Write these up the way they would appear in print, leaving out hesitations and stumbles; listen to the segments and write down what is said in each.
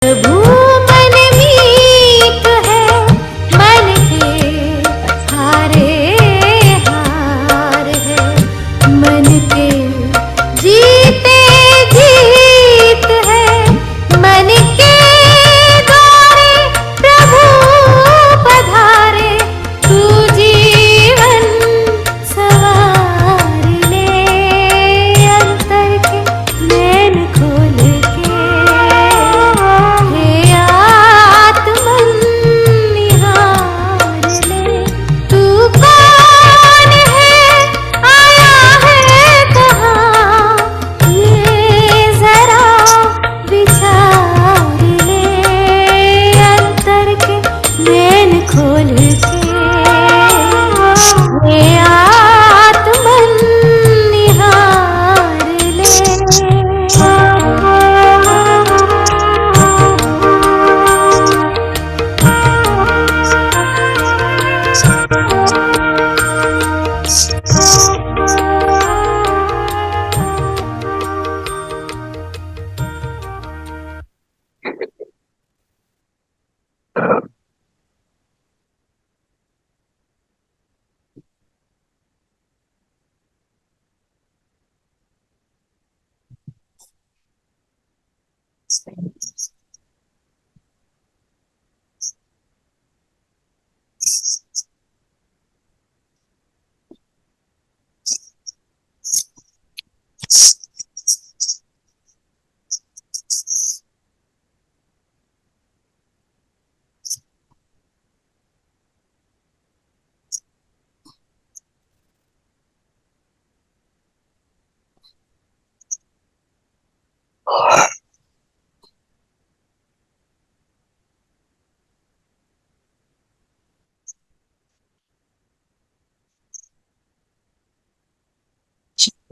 प्रभु मन मीत है, मन के हारे हार है, मन के जीते जीत है, मन के द्वारे प्रभु पधारे, तू जीवन सवार ले, अंतर के नैन खोल के, हे आत्मन निहार ले, तू कौन है, आया है कहाँ, ये जरा विचार ले, अंतर के नैन खोल के, हे आत्मन निहार ले।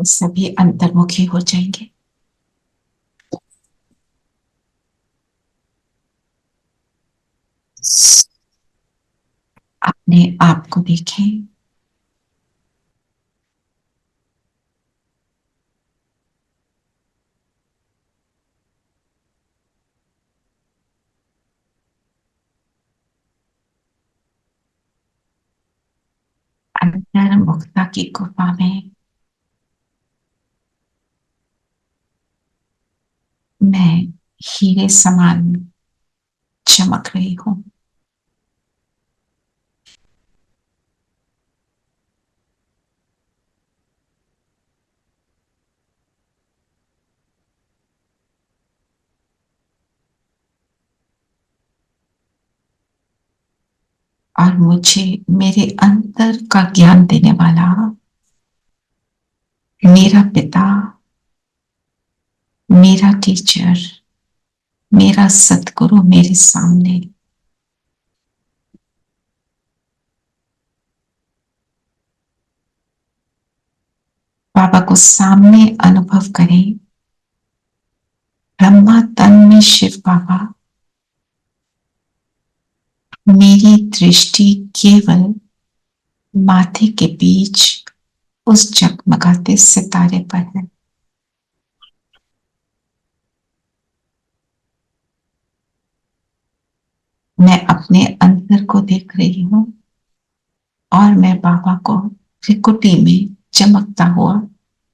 सभी अंतर्मुखी हो जाएंगे। अपने आप को देखें। अंतर्मुखता की गुफा में मैं हीरे समान चमक रही हूं। और मुझे मेरे अंतर का ज्ञान देने वाला मेरा पिता, मेरा टीचर, मेरा सतगुरु मेरे सामने बाबा को सामने अनुभव करें। ब्रह्मा तन में शिव बाबा, मेरी दृष्टि केवल माथे के बीच उस जगमगाते सितारे पर है। मैं अपने अंतर को देख रही हूं और मैं बाबा को त्रिकुटी में चमकता हुआ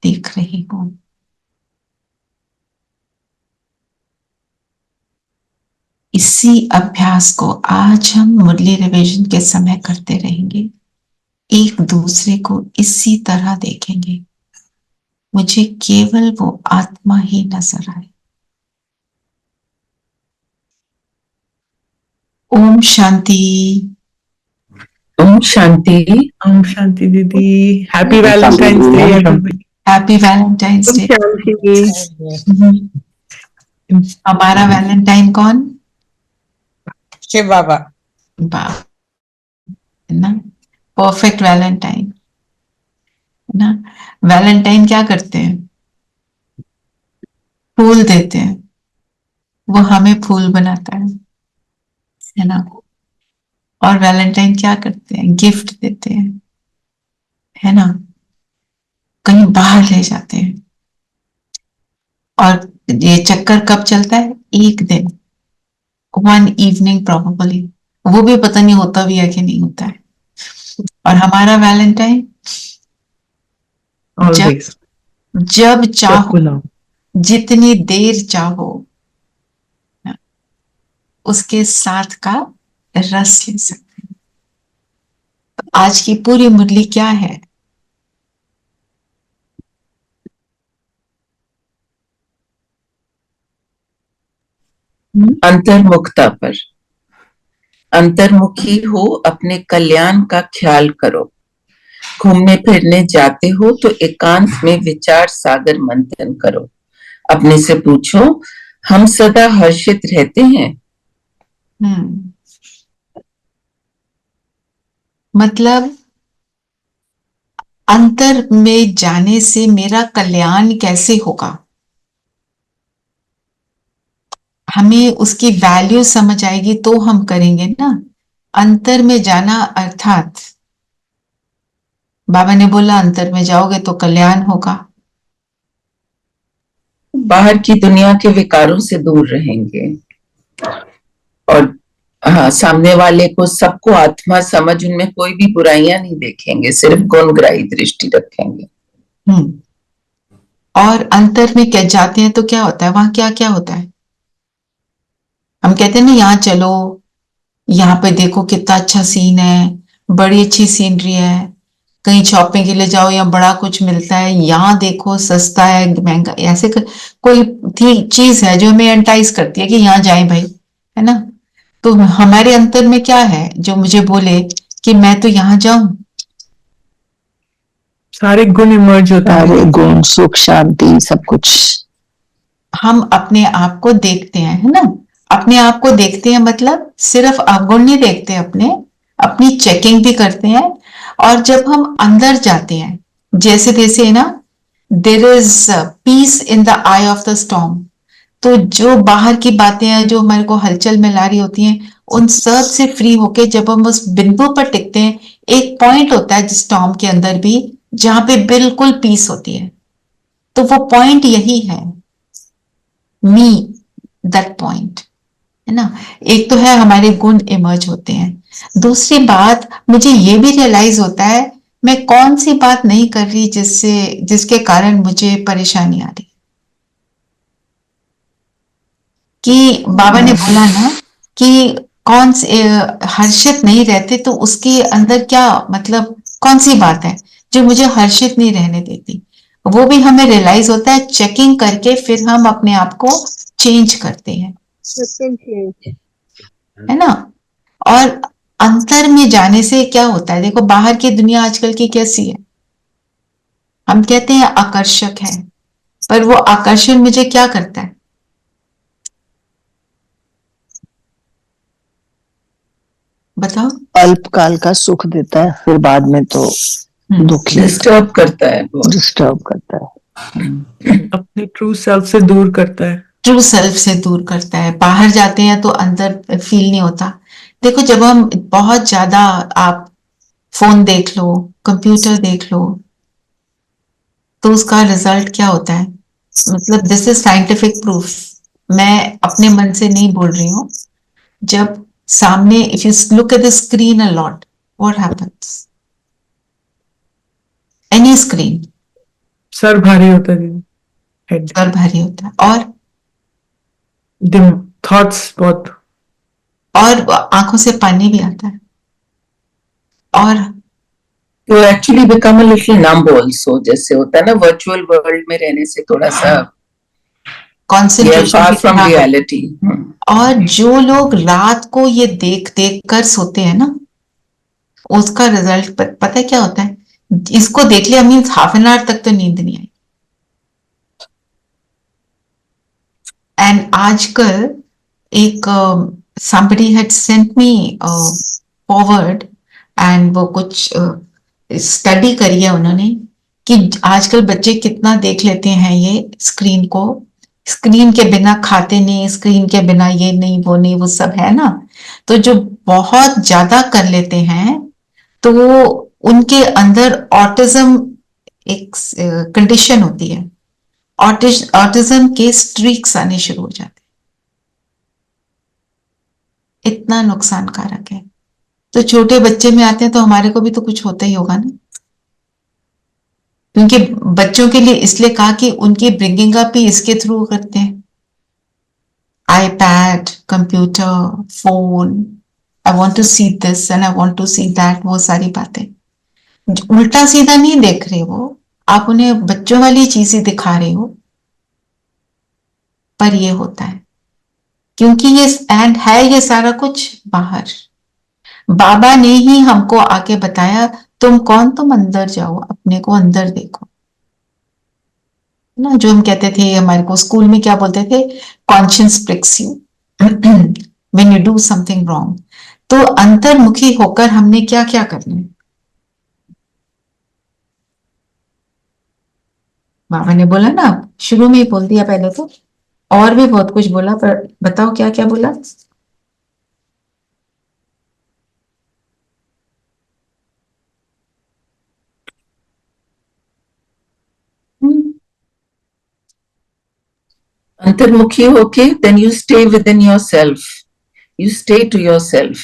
देख रही हूं। इसी अभ्यास को आज हम मुरली रिविजन के समय करते रहेंगे। एक दूसरे को इसी तरह देखेंगे। मुझे केवल वो आत्मा ही नजर आए। ओम शांति। ओम शांति। ओम शांति दीदी। Happy Valentine's day everybody. Happy Valentine's day. हमारा वैलेंटाइन कौन? शिव बाबा। ना परफेक्ट वैलेंटाइन ना। वैलेंटाइन क्या करते हैं? फूल देते हैं, वो हमें फूल बनाता है ना। और वैलेंटाइन क्या करते हैं? गिफ्ट देते हैं, है ना, कहीं बाहर ले जाते हैं। और ये चक्कर कब चलता है? एक दिन। वन इवनिंग प्रोबेबली, वो भी पता नहीं होता भी है कि नहीं होता है। और हमारा वैलेंटाइन जब Always. जब चाहो, Chakula. जितनी देर चाहो उसके साथ का रस ले सकते हैं। तो आज की पूरी मुरली क्या है? अंतर्मुखता पर। अंतर्मुखी हो, अपने कल्याण का ख्याल करो। घूमने फिरने जाते हो तो एकांत में विचार सागर मंथन करो। अपने से पूछो, हम सदा हर्षित रहते हैं? हम्म मतलब अंतर में जाने से मेरा कल्याण कैसे होगा, हमें उसकी वैल्यू समझ आएगी तो हम करेंगे ना। अंतर में जाना अर्थात बाबा ने बोला अंतर में जाओगे तो कल्याण होगा। बाहर की दुनिया के विकारों से दूर रहेंगे और हाँ, सामने वाले को सबको आत्मा समझ, उनमें कोई भी बुराइयां नहीं देखेंगे, सिर्फ गुणग्राही दृष्टि रखेंगे। और अंतर में क्या जाते हैं तो क्या होता है, वहां क्या क्या होता है? हम कहते हैं ना यहाँ चलो, यहाँ पे देखो कितना अच्छा सीन है, बड़ी अच्छी सीनरी है। कहीं शॉपिंग के लिए जाओ, यहाँ बड़ा कुछ मिलता है, यहाँ देखो सस्ता है महंगा, ऐसे कोई चीज है जो हमें एंटाइज करती है कि यहाँ जाए भाई, है ना। तो हमारे अंतर में क्या है जो मुझे बोले कि मैं तो यहाँ जाऊं? सारे गुण इमर्ज होते हैं। सारे गुण, सुख, शांति, सब कुछ। हम अपने आप को देखते हैं, है ना। अपने आप को देखते हैं मतलब सिर्फ अवगुण नहीं देखते, अपने अपनी चेकिंग भी करते हैं। और जब हम अंदर जाते हैं, जैसे जैसे ना, there is peace in the I of the storm, तो जो बाहर की बातें हैं जो हमारे को हलचल में ला रही होती हैं, उन सब से फ्री होके जब हम उस बिंदु पर टिकते हैं, एक पॉइंट होता है स्टॉर्म के अंदर भी जहां पे बिल्कुल पीस होती है। तो वो पॉइंट यही है, मी, दैट पॉइंट, है ना। एक तो है हमारे गुण इमर्ज होते हैं, दूसरी बात मुझे ये भी रियलाइज होता है मैं कौन सी बात नहीं कर रही जिसके कारण मुझे परेशानी आ रही। कि बाबा ने बोला ना कि कौन से हर्षित नहीं रहते, तो उसके अंदर क्या मतलब कौन सी बात है जो मुझे हर्षित नहीं रहने देती। वो भी हमें रियलाइज होता है, चेकिंग करके फिर हम अपने आप को चेंज करते हैं, है ना। और अंतर में जाने से क्या होता है, देखो बाहर की दुनिया आजकल की कैसी है, हम कहते हैं आकर्षक है, पर वो आकर्षण मुझे क्या करता है? बताओ। अल्पकाल का सुख देता है, फिर बाद में तो दुख ही डिस्टर्ब करता है बहुत। डिस्टर्ब करता है। अपने ट्रू सेल्फ से दूर करता है। ट्रू सेल्फ से दूर करता है। बाहर जाते हैं तो अंदर फील नहीं होता। देखो जब हम बहुत ज्यादा, आप फोन देख लो, कंप्यूटर देख लो, तो उसका रिजल्ट क्या होता है? मतलब दिस इज साइंटिफिक प्रूफ, मैं अपने मन से नहीं बोल रही हूँ। जब सामने, if you look at the screen a lot, what happens? Any screen, sir भारी होता है दीदी, हेड, सर भारी होता है, और थॉट्स बहुत, और आंखों से पानी भी आता है, और तो actually become a little numb also, जैसे होता है ना वर्चुअल वर्ल्ड में रहने से थोड़ा सा कॉन्सेंट्रेशन फार भी फ्रॉम खराब होता है। रियलिटी। और जो लोग रात को ये देख देख कर सोते हैं ना, उसका रिजल्ट पता है क्या होता है? इसको देख लिया मीन्स हाफ एन आवर तक तो नींद नहीं आई। एंड आजकल एक somebody had sent me forward, and वो कुछ स्टडी करी है उन्होंने कि आजकल बच्चे कितना देख लेते हैं ये स्क्रीन को, स्क्रीन के बिना खाते नहीं, स्क्रीन के बिना ये नहीं वो नहीं, वो सब है ना। तो जो बहुत ज्यादा कर लेते हैं, तो वो उनके अंदर ऑटिज्म एक कंडीशन होती है, ऑटिज्म के स्ट्रीक्स आने शुरू हो जाते हैं। इतना नुकसानकारक है। तो छोटे बच्चे में आते हैं तो हमारे को भी तो कुछ होता ही होगा ना, क्योंकि बच्चों के लिए इसलिए कहा कि उनकी ब्रिंगिंग अप ही इसके थ्रू करते हैं, iPad, computer, phone, I want to see this and I want to see that, वो सारी बातें उल्टा सीधा नहीं देख रहे वो, आप उन्हें बच्चों वाली चीजें दिखा रहे हो, पर ये होता है क्योंकि ये एंड है ये सारा कुछ बाहर। बाबा ने ही हमको आके बताया तुम कौन, तुम अंदर जाओ, अपने को अंदर देखो ना। जो हम कहते थे, हमारे को स्कूल में क्या बोलते थे, conscious prix you when you do something wrong. तो अंतर्मुखी होकर हमने क्या क्या करना है, बाबा ने बोला ना, शुरू में ही बोल दिया पहले तो, और भी बहुत कुछ बोला, पर बताओ क्या क्या बोला। अंतर्मुखी होके then you stay within yourself, you stay to yourself.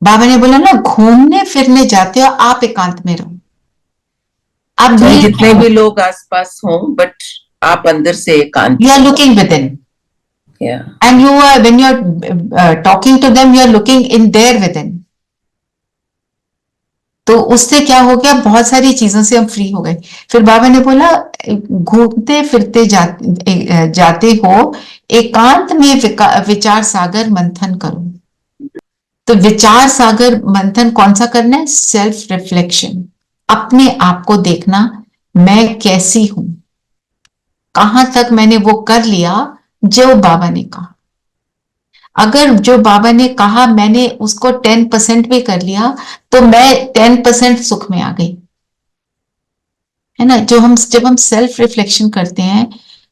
बाबा ने बोला ना, घूमने फिरने जाते हो आप एकांत में रहो, आप चाहे जितने भी लोग आसपास हों, बट आप अंदर से एकांत, you are looking within and you are when you are talking to them, you are looking in there within. तो उससे क्या हो गया, बहुत सारी चीजों से हम फ्री हो गए। फिर बाबा ने बोला घूमते फिरते जाते हो, एकांत में विचार सागर मंथन करो। तो विचार सागर मंथन कौन सा करना है, सेल्फ रिफ्लेक्शन, अपने आप को देखना, मैं कैसी हूं, कहां तक मैंने वो कर लिया जो बाबा ने कहा। अगर जो बाबा ने कहा मैंने उसको 10% भी कर लिया तो मैं 10% सुख में आ गई, है ना। जब हम सेल्फ रिफ्लेक्शन करते हैं,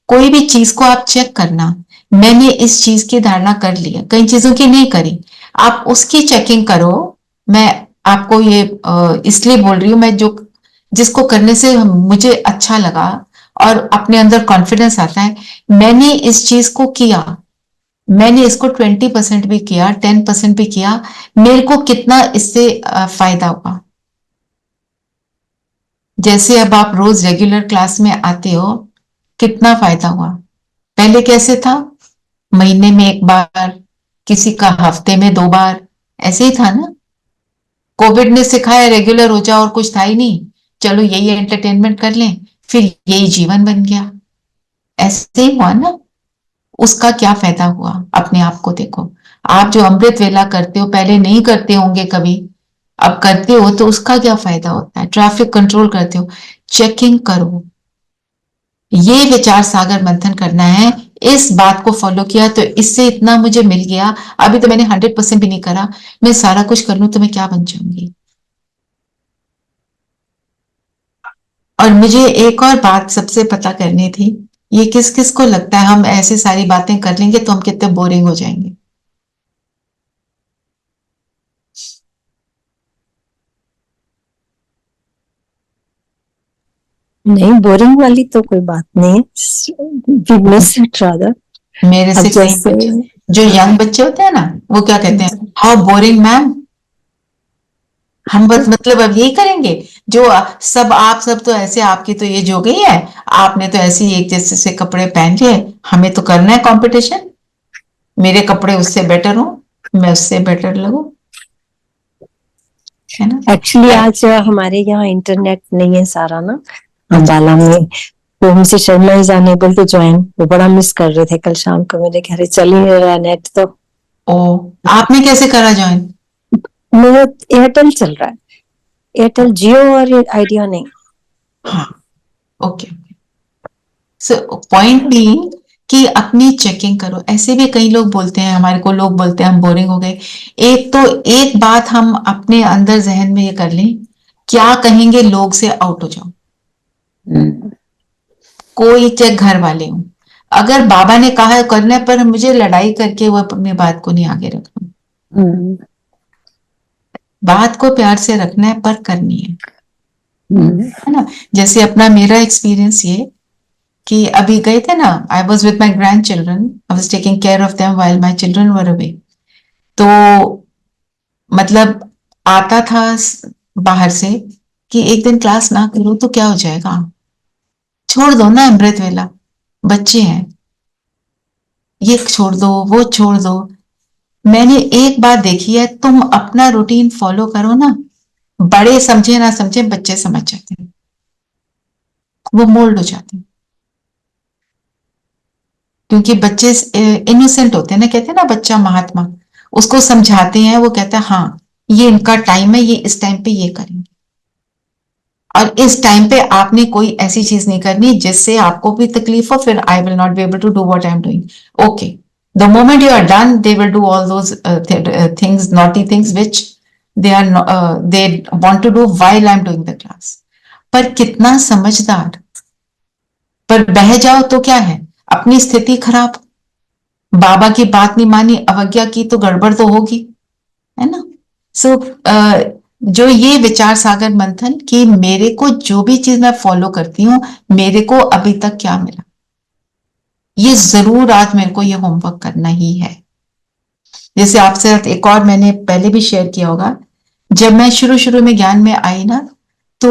कोई भी चीज को आप चेक करना, मैंने इस चीज की धारणा कर ली है, कई चीजों की नहीं करी, आप उसकी चेकिंग करो। मैं आपको ये इसलिए बोल रही हूं, मैं जो जिसको करने से मुझे अच्छा लगा और अपने अंदर कॉन्फिडेंस आता है, मैंने इस चीज को किया, मैंने इसको 20% भी किया, 10% भी किया, मेरे को कितना इससे फायदा हुआ। जैसे अब आप रोज रेगुलर क्लास में आते हो, कितना फायदा हुआ। पहले कैसे था, महीने में एक बार, किसी का हफ्ते में 2 बार, ऐसे ही था ना। कोविड ने सिखाया रेगुलर हो जाओ, और कुछ था ही नहीं, चलो यही एंटरटेनमेंट कर लें, फिर यही जीवन बन गया, ऐसे ही हुआ ना। उसका क्या फायदा हुआ, अपने आप को देखो। आप जो अमृत वेला करते हो, पहले नहीं करते होंगे कभी, अब करते हो, तो उसका क्या फायदा होता है। ट्रैफिक कंट्रोल करते हो, चेकिंग करो। ये विचार सागर मंथन करना है, इस बात को फॉलो किया तो इससे इतना मुझे मिल गया, अभी तो मैंने 100% भी नहीं करा, मैं सारा कुछ कर लूं तो मैं क्या बन जाऊंगी। और मुझे एक और बात सबसे पता करनी थी, ये किस किस को लगता है हम ऐसी सारी बातें कर लेंगे तो हम कितने बोरिंग हो जाएंगे। नहीं, बोरिंग वाली तो कोई बात नहीं है, we miss it rather। मेरे से अब जैसे जो यंग बच्चे होते हैं ना, वो क्या कहते हैं, हाउ बोरिंग मैम, हम बस मतलब अब यही करेंगे जो आप सब तो ऐसे, आपकी तो एज हो गई है, आपने तो ऐसे ही एक जैसे से कपड़े पहन लिए, हमें तो करना है कंपटीशन, मेरे कपड़े उससे बेटर हो, मैं उससे बेटर लगूं, है ना। एक्चुअली आज हमारे यहाँ इंटरनेट नहीं है सारा ना, अंबाला में, तो हमसे Sharma is unable to join, वो बड़ा मिस कर रहे थे कल शाम को, मेरे घर चल ही नहीं रहा नेट। तो ओ, आपने कैसे करा ज्वाइन? मेरा एयरटेल चल रहा है, एयरटेल, जियो और आइडिया नहीं। हाँ, ओके। सो पॉइंट भी कि अपनी चेकिंग करो। ऐसे भी कई लोग बोलते हैं, हमारे को लोग बोलते हैं हम बोरिंग हो गए। एक बात हम अपने अंदर जहन में ये कर लें, क्या कहेंगे लोग से आउट हो जाओ। कोई चाहे घर वाले हो, अगर बाबा ने कहा है करने पर मुझे लड़ाई करके वो अपनी बात को नहीं आगे रखना, बात को प्यार से रखना है पर करनी है ना। जैसे अपना मेरा एक्सपीरियंस ये कि अभी गए थे ना, I was with my grand children, I was taking care of them while my children were away. तो मतलब आता था बाहर से कि एक दिन क्लास ना करो तो क्या हो जाएगा, छोड़ दो ना अमृत वेला, बच्चे हैं, ये छोड़ दो वो छोड़ दो। मैंने एक बात देखी है, तुम अपना रूटीन फॉलो करो ना, बड़े समझे ना समझे बच्चे समझ जाते हैं, वो मोल्ड हो जाते हैं। क्योंकि बच्चे इनोसेंट होते हैं ना, कहते हैं ना बच्चा महात्मा, उसको समझाते हैं, वो कहता है हाँ ये इनका टाइम है, ये इस टाइम पे ये करेंगे, और इस टाइम पे आपने कोई ऐसी चीज नहीं करनी जिससे आपको भी तकलीफ हो, फिर I will not be able to do what I am doing. Okay, the moment you are done they will do all those things, naughty things which they want to do while I'm doing the class। पर कितना समझदार, पर बह जाओ तो क्या है, अपनी स्थिति खराब, बाबा की बात नहीं मानी, अवज्ञा की तो गड़बड़ तो होगी, है ना। सो जो ये विचार सागर मंथन कि मेरे को जो भी चीज मैं फॉलो करती हूँ, मेरे को अभी तक क्या मिला, ये जरूर आज मेरे को ये होमवर्क करना ही है। जैसे आपसे एक और मैंने पहले भी शेयर किया होगा, जब मैं शुरू शुरू में ज्ञान में आई ना, तो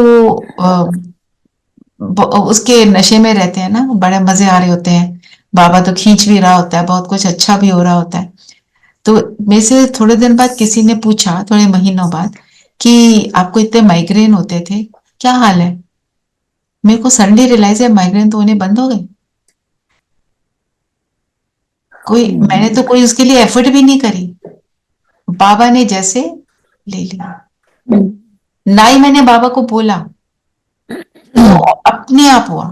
उसके नशे में रहते हैं ना, बड़े मजे आ रहे होते हैं, बाबा तो खींच भी रहा होता है, बहुत कुछ अच्छा भी हो रहा होता है। तो मेरे से थोड़े दिन बाद किसी ने पूछा, थोड़े महीनों बाद, कि आपको इतने माइग्रेन होते थे, क्या हाल है। मेरे को सडनली रियलाइज है माइग्रेन तो होने बंद हो गए। मैंने तो कोई उसके लिए एफर्ट भी नहीं करी, बाबा ने जैसे ले लिया, ना ही मैंने बाबा को बोला, तो अपने आप हुआ।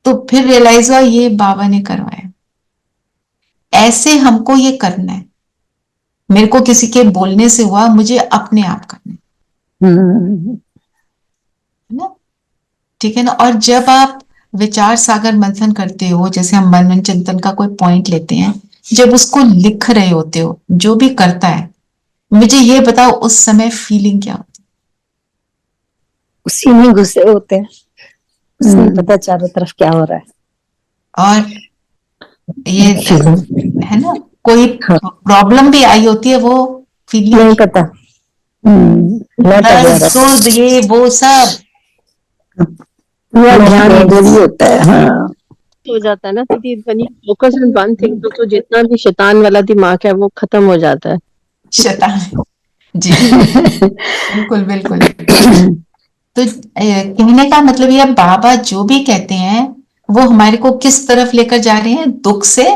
तो फिर रियलाइज हुआ ये बाबा ने करवाया, ऐसे हमको ये करना है। मेरे को किसी के बोलने से हुआ, मुझे अपने आप करना है ना, ठीक है ना। और जब आप विचार सागर मंथन करते हो, जैसे हम मनन चिंतन का कोई पॉइंट लेते हैं, जब उसको लिख रहे होते हो, जो भी करता है, मुझे ये बताओ उस समय फीलिंग क्या होती उसी में घुसे होते हैं, उसे नहीं पता चारों तरफ क्या हो रहा है। है। और ये है ना, कोई प्रॉब्लम भी आई होती है, वो फीलिंग नहीं पता, दर्द ये वो सब ध्यान उधर ही होता है। हाँ, हो जाता है ना दीदी, when you focus on one thing, तो जितना भी शैतान वाला दिमाग है वो खत्म हो जाता है। शैतान, जी बिल्कुल बिल्कुल। तो कहने का मतलब ये, बाबा जो भी कहते हैं वो हमारे को किस तरफ लेकर जा रहे हैं, दुख से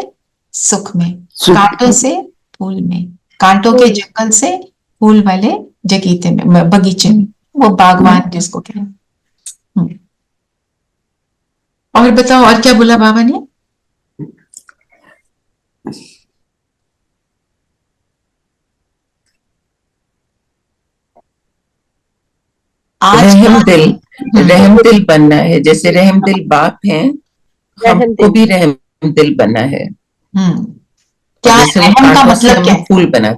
सुख में, कांटों से फूल में, कांटों के जंगल से फूल वाले जगीते में, बगीचे में, वो बागवान जिसको कहते हैं। और बताओ, और क्या बोला बाबा ने। रहम दिल बनना है, जैसे रहम दिल बाप हैं, हमको भी रहम दिल बनना है। क्या रहम का मतलब क्या है? फूल बना,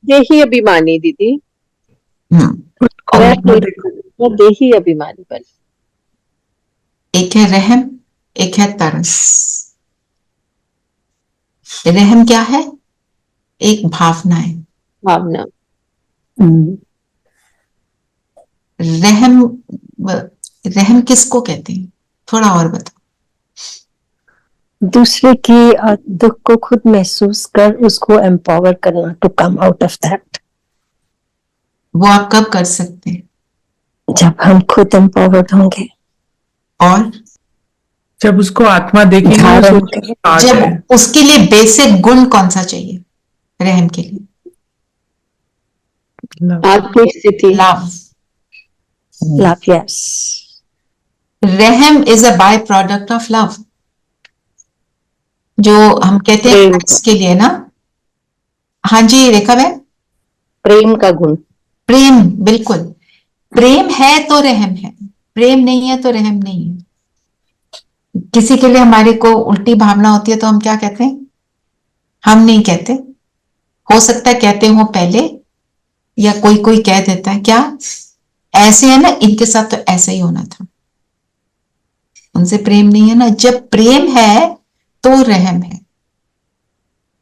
देही अभिमानी दीदी, देही अभिमानी बन। एक है रहम, एक है तरस। रहम क्या है? एक भावना है, भावना। रहम, रहम किसको कहते हैं, थोड़ा और बताओ। दूसरे की दुख को खुद महसूस कर उसको एम्पावर करना, to come out of that. वो आप कब कर सकते हैं? जब हम खुद एम्पावर्ड होंगे, और जब उसको आत्मा देखेंगे, जब उसके लिए बेसिक गुण कौन सा चाहिए रहम के लिए? आत्मिक स्थिति, लव। Love, yes. रहम is a by product of love, जो हम कहते हैं इसके लिए ना। हाँ जी रेखा बहन, प्रेम का गुण। प्रेम, बिल्कुल। प्रेम है तो रहम है, प्रेम नहीं है तो रहम नहीं है। किसी के लिए हमारे को उल्टी भावना होती है तो हम क्या कहते हैं? हम नहीं कहते, हो सकता है कहते हो पहले, या कोई कोई कह देता है क्या ऐसे है ना, इनके साथ तो ऐसा ही होना था, उनसे प्रेम नहीं है ना। जब प्रेम है तो रहम है।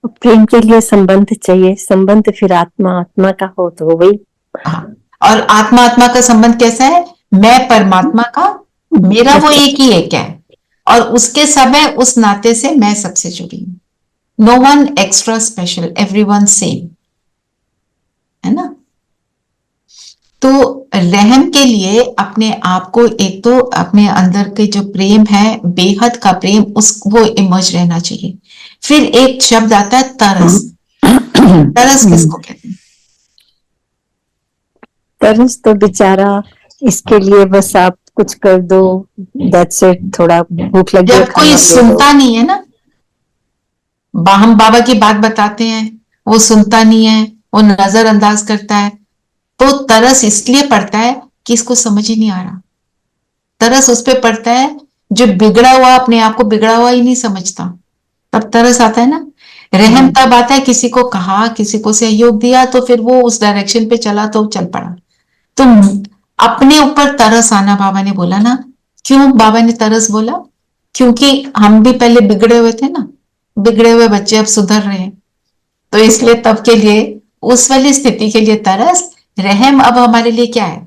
प्रेम के लिए संबंध चाहिए, संबंध फिर आत्मा, आत्मा का हो तो हो गई। हाँ, और आत्मा आत्मा का संबंध कैसा है? मैं परमात्मा का, मेरा वो एक ही एक है, और उसके सब है, उस नाते से मैं सबसे जुड़ी हूं। No one extra special, everyone same, है ना? तो रहम के लिए अपने आप को, एक तो अपने अंदर के जो प्रेम है, बेहद का प्रेम, उस वो इमर्ज रहना चाहिए। फिर एक शब्द आता है तरस। तरस किसको कहते हैं? तरस तो बेचारा, इसके लिए बस आप कुछ कर दो, दैट्स इट, थोड़ा भूख लगी है जब खाना कोई दे दो। सुनता नहीं है ना, हम बाबा की बात बताते हैं, वो सुनता नहीं है, वो नजरअंदाज करता है, तो तरस इसलिए पड़ता है कि इसको समझ ही नहीं आ रहा। तरस उस पर पड़ता है जो बिगड़ा हुआ, अपने आप को बिगड़ा हुआ ही नहीं समझता, तब तरस आता है ना। रहम तब आता है, किसी को कहा, किसी को सहयोग दिया, तो फिर वो उस डायरेक्शन पे चला तो चल पड़ा। तो अपने ऊपर तरस आना, बाबा ने बोला ना। क्यों बाबा ने तरस बोला? क्योंकि हम भी पहले बिगड़े हुए थे ना, बिगड़े हुए बच्चे अब सुधर रहे हैं, तो इसलिए तब के लिए, उस वाली स्थिति के लिए तरस। रहम अब हमारे लिए क्या है?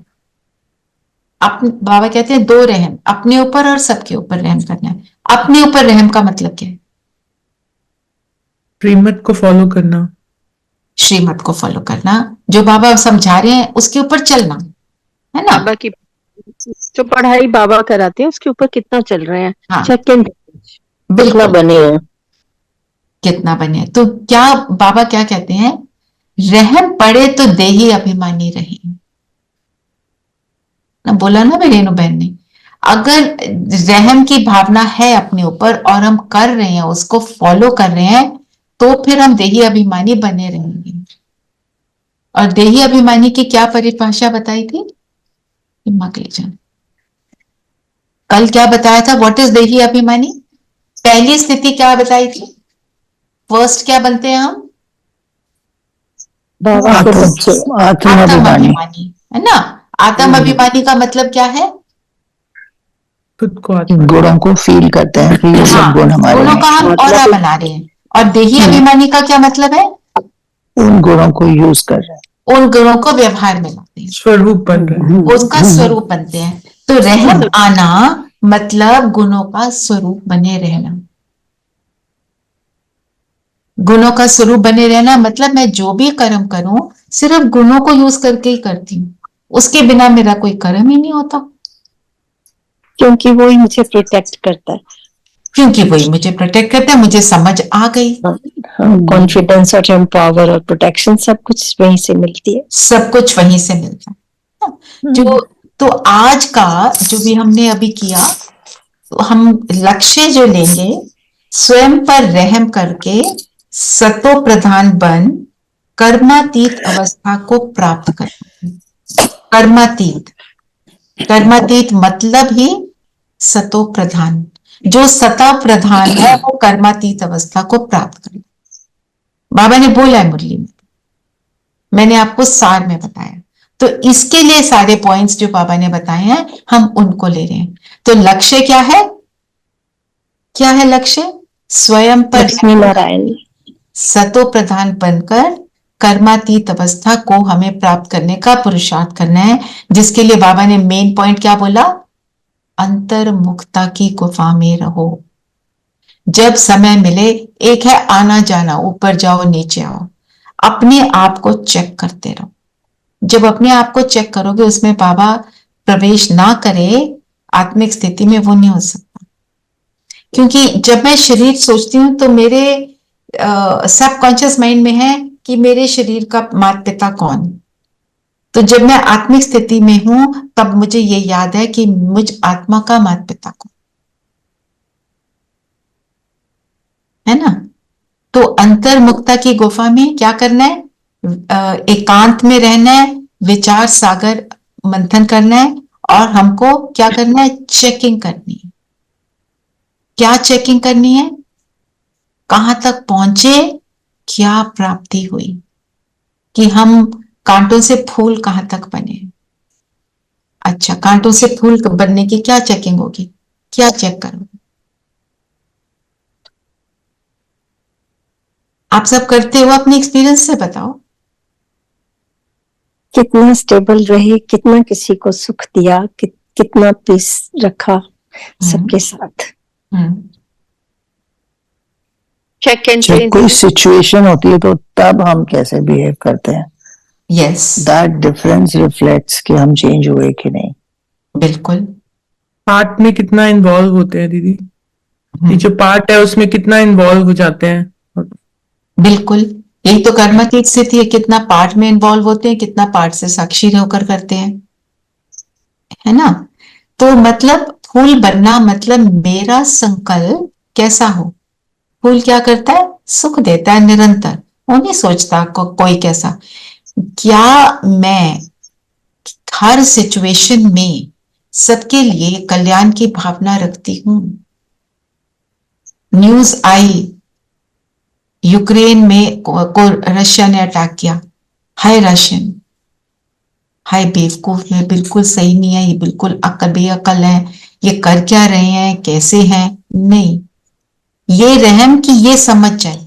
बाबा कहते हैं दो रहम, अपने ऊपर और सबके ऊपर रहम करना है। अपने ऊपर रहम का मतलब क्या है? श्रीमत को फॉलो करना, श्रीमत को फॉलो करना, जो बाबा समझा रहे हैं उसके ऊपर चलना, है ना? बाबा की जो पढ़ाई बाबा कराते हैं उसके ऊपर कितना चल रहे हैं, हाँ, चेक इन कितना बिल्कुल। बने हैं। कितना बने, तो क्या बाबा क्या कहते हैं? रहम पड़े तो देही अभिमानी रहे ना, बोला ना मेरी रेणु बहन ने। अगर रहम की भावना है अपने ऊपर और हम कर रहे हैं, उसको फॉलो कर रहे हैं, तो फिर हम देही अभिमानी बने रहेंगे। और देही अभिमानी की क्या परिभाषा बताई थी? जान कल क्या बताया था? व्हाट इज देही अभिमानी? पहली स्थिति क्या बताई थी? फर्स्ट क्या बनते हैं हम? बाबा के बच्चे। आत्म आत्माभिमानी। अभिमानी, है ना? आत्म अभिमानी का मतलब क्या है? खुद को आत्मा गुणों को फील करते हैं कि ये सब हाँ, गुण हमारे गुणों हैं, का हम और बना रहे हैं। और देही अभिमानी का क्या मतलब है? उन गुणों को यूज कर रहे उन गुणों को व्यवहार में लाते हैं, स्वरूप बन रहे हैं। उसका स्वरूप बनते हैं। तो रहम आना मतलब गुणों का स्वरूप बने रहना। गुणों का स्वरूप बने रहना मतलब मैं जो भी कर्म करूं, सिर्फ गुणों को यूज करके ही करती हूँ, उसके बिना मेरा कोई कर्म ही नहीं होता। क्योंकि वो ही मुझे प्रोटेक्ट करता है। क्योंकि वही मुझे प्रोटेक्ट करता है, मुझे समझ आ गई। कॉन्फिडेंस और एम्पावर और प्रोटेक्शन सब कुछ वहीं से मिलती है। सब कुछ वहीं से मिलता है। जो तो आज का जो भी हमने अभी किया, तो हम लक्ष्य जो लेंगे, स्वयं पर रहम करके सतो प्रधान बन कर्मातीत अवस्था को प्राप्त करना। कर्मातीत, कर्मातीत मतलब ही सतो प्रधान। जो सता प्रधान है वो कर्मातीत अवस्था को प्राप्त करना। बाबा ने बोला है मुरली में, मैंने आपको सार में बताया। तो इसके लिए सारे पॉइंट्स जो बाबा ने बताए हैं, हम उनको ले रहे हैं। तो लक्ष्य क्या है? क्या है लक्ष्य? स्वयं पर लक्ष्मी नारायण सतो प्रधान बनकर कर्मातीत अवस्था को हमें प्राप्त करने का पुरुषार्थ करना है, जिसके लिए बाबा ने मेन पॉइंट क्या बोला? अंतर्मुखता की गुफा में रहो। जब समय मिले, एक है आना जाना, ऊपर जाओ नीचे आओ, अपने आप को चेक करते रहो। जब अपने आप को चेक करोगे, उसमें बाबा प्रवेश ना करे आत्मिक स्थिति में, वो नहीं हो सकता। क्योंकि जब मैं शरीर सोचती हूँ तो मेरे सबकॉन्शियस माइंड में है कि मेरे शरीर का माता पिता कौन। तो जब मैं आत्मिक स्थिति में हूं, तब मुझे ये याद है कि मुझ आत्मा का माता पिता कौन है ना। तो अंतर्मुखता की गुफा में क्या करना है? एकांत में रहना है, विचार सागर मंथन करना है, और हमको क्या करना है? चेकिंग करनी है। क्या चेकिंग करनी है? कहां तक पहुंचे, क्या प्राप्ति हुई, कि हम कांटों से फूल कहां तक बने। अच्छा, कांटों से फूल बनने की क्या चेकिंग होगी? क्या चेक करोगे? आप सब करते हो, अपने एक्सपीरियंस से बताओ। कितना स्टेबल रहे, कितना किसी को सुख दिया, कितना पीस रखा सबके साथ। चेक एंड जब चेंज। कोई सिचुएशन होती है तो तब हम कैसे बिहेव करते हैं, यस, दैट डिफरेंस रिफ्लेक्ट्स कि हम चेंज हुए कि नहीं। बिल्कुल। पार्ट में कितना इन्वॉल्व होते हैं दीदी, ये जो पार्ट है उसमें कितना इन्वॉल्व हो जाते हैं। बिल्कुल, यही तो कर्म की स्थिति है, कितना पार्ट में इन्वॉल्व होते हैं, कितना पार्ट से साक्षी होकर करते हैं, है ना। तो मतलब फूल बनना मतलब मेरा संकल्प कैसा हो। फूल क्या करता है, सुख देता है निरंतर, वो नहीं सोचता कोई कैसा। क्या मैं हर सिचुएशन में सबके लिए कल्याण की भावना रखती हूं। न्यूज आई यूक्रेन में को रशिया ने अटैक किया, हाय रशियन, हाय बेवकूफ, में बिल्कुल सही नहीं है, ये बिल्कुल अकल बेअकल है, ये कर क्या रहे हैं, कैसे हैं। नहीं, ये रहम कि ये समझ जाए,